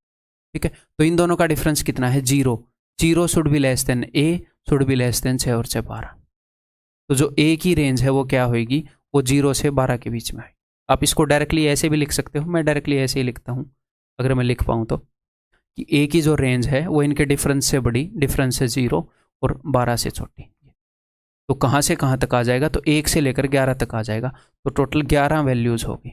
ठीक है। तो इन दोनों का डिफरेंस कितना है, 0, 0 should be less than A, should be less then 6 और 6 12। तो जो ए की रेंज है वो क्या होगी, वो 0 से 12 के बीच में है। आप इसको डायरेक्टली ऐसे भी लिख सकते हो, मैं डायरेक्टली ऐसे ही लिखता हूँ अगर मैं लिख पाऊँ तो, कि ए की जो रेंज है वो इनके डिफरेंस से बड़ी, डिफरेंस से 0 और 12 से छोटी। तो कहाँ से कहाँ तक आ जाएगा, तो 1 से लेकर 11 तक आ जाएगा, तो टोटल 11 वैल्यूज होगी,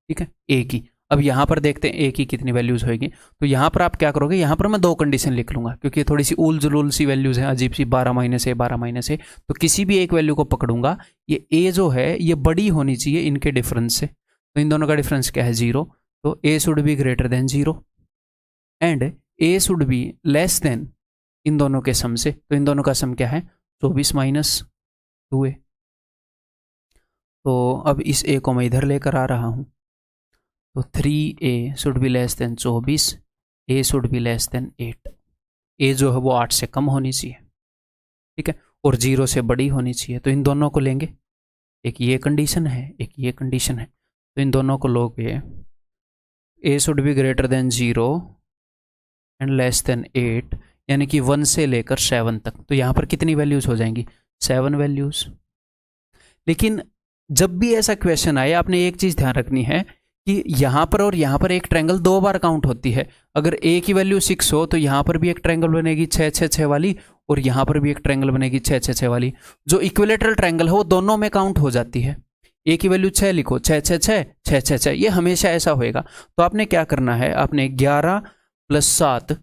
ठीक है, ए की। अब यहाँ पर देखते हैं ए की कितनी वैल्यूज होगी। तो यहाँ पर आप क्या करोगे, यहाँ पर मैं दो कंडीशन लिख लूंगा क्योंकि थोड़ी सी उल जुलूल सी वैल्यूज हैं, अजीब सी, 12 माइनस ए, 12 माइनस ए। तो किसी भी एक वैल्यू को पकड़ूंगा, ये ए जो है ये बड़ी होनी चाहिए इनके डिफरेंस से, तो इन दोनों का डिफरेंस क्या है 0, तो a should be greater than 0 and a should be less than इन दोनों के सम से। तो इन दोनों का सम क्या है 24 माइनस 2a। तो अब इस a को मैं इधर लेकर आ रहा हूं, तो 3a should be less then 24, a should be less then 8, a जो है वो 8 से कम होनी चाहिए, ठीक है, और 0 से बड़ी होनी चाहिए। तो इन दोनों को लेंगे, एक ये कंडीशन है, एक ये कंडीशन है, तो इन दोनों को लोगे, a should be greater than 0 and less than 8, यानी कि 1 से लेकर 7 तक। तो यहाँ पर कितनी वैल्यूज हो जाएंगी, 7 वैल्यूज। लेकिन जब भी ऐसा क्वेश्चन आए आपने एक चीज ध्यान रखनी है कि यहाँ पर और यहाँ पर एक ट्रायंगल 2 बार काउंट होती है। अगर a की वैल्यू 6 हो तो यहाँ पर भी एक ट्रायंगल बनेगी 6, 6, 6 वाली, और यहाँ पर भी एक ट्रायंगल बनेगी 6, 6, 6 वाली। जो इक्विलेटरल ट्रायंगल है वो दोनों में काउंट हो जाती है, ए की वैल्यू 6 लिखो, 6 6 6 6 6 6, ये हमेशा ऐसा होएगा। तो आपने क्या करना है, आपने 11 + 7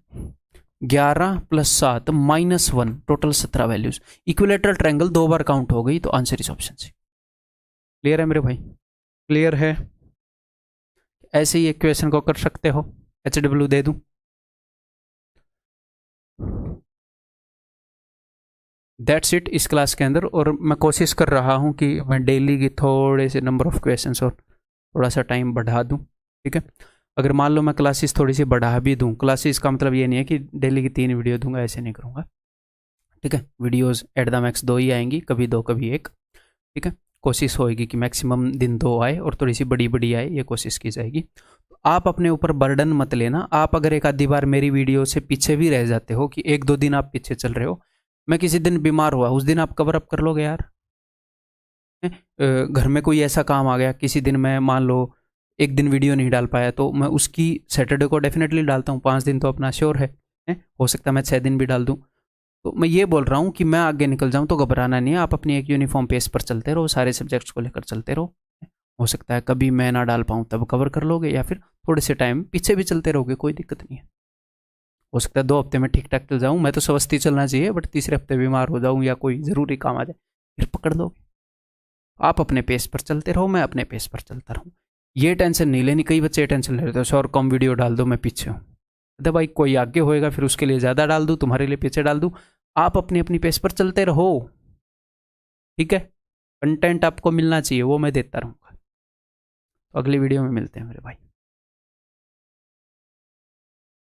11 + 7 -1 टोटल 17 वैल्यूज। इक्विलेटरल ट्रायंगल 2 बार काउंट हो गई, तो answer is option C. Clear है मेरे भाई? क्लियर है? ऐसे ही इक्वेशन को कर सकते हो। HW दे दूं? दैट्स इट इस क्लास के अंदर। और मैं कोशिश कर रहा हूं कि मैं डेली की थोड़े से नंबर ऑफ क्वेश्चंस और थोड़ा सा टाइम बढ़ा दूं, ठीक है। अगर मान लो मैं क्लासेस थोड़ी सी बढ़ा भी दूं, क्लासेस का मतलब ये नहीं है कि डेली की 3 वीडियो दूंगा, ऐसे नहीं करूंगा, ठीक है। वीडियोस एट द मैक्स 2 ही आएंगी, कभी 2 कभी 1, ठीक है। कोशिश होएगी कि मैक्सिमम दिन 2 आए और थोड़ी सी बड़ी बड़ी आए, ये कोशिश की जाएगी। आप अपने ऊपर बर्डन मत लेना। आप अगर एक आधी बार मेरी वीडियो से पीछे भी रह जाते हो कि 1-2 दिन आप पीछे चल रहे हो, मैं किसी दिन बीमार हुआ, उस दिन आप कवर अप कर लोगे यार। घर में कोई ऐसा काम आ गया, किसी दिन मैं मान लो एक दिन वीडियो नहीं डाल पाया, तो मैं उसकी सैटरडे को डेफिनेटली डालता हूँ। 5 दिन तो अपना श्योर है, हो सकता है मैं 6 दिन भी डाल दूँ। तो मैं ये बोल रहा हूँ कि मैं आगे निकल जाऊँ तो घबराना नहीं है। आप अपनी एक यूनिफॉर्म पेस पर चलते रहो, सारे सब्जेक्ट्स को लेकर चलते रहो। हो सकता है कभी मैं ना डाल पाऊँ तब कवर कर लोगे, या फिर थोड़े से टाइम पीछे भी चलते रहोगे, कोई दिक्कत नहीं है। हो सकता है 2 हफ्ते में ठीक ठाक चल जाऊँ, मैं तो स्वस्थ चलना चाहिए, बट तीसरे हफ्ते बीमार हो जाऊँ या कोई ज़रूरी काम आ जाए, फिर पकड़ लोगे। आप अपने पेस पर चलते रहो, मैं अपने पेस पर चलता रहूँ। ये टेंशन नहीं लेनी। कई बच्चे टेंशन ले रहे थे, सर कम वीडियो डाल दो, मैं पीछे हूँ। अरे भाई कोई आगे होएगा, फिर उसके लिए ज़्यादा डाल दूँ, तुम्हारे लिए पीछे डाल दूँ। आप अपनी अपनी पेस पर चलते रहो, ठीक है। कंटेंट आपको मिलना चाहिए, वो मैं देता रहूँगा। तो अगली वीडियो में मिलते हैं मेरे भाई।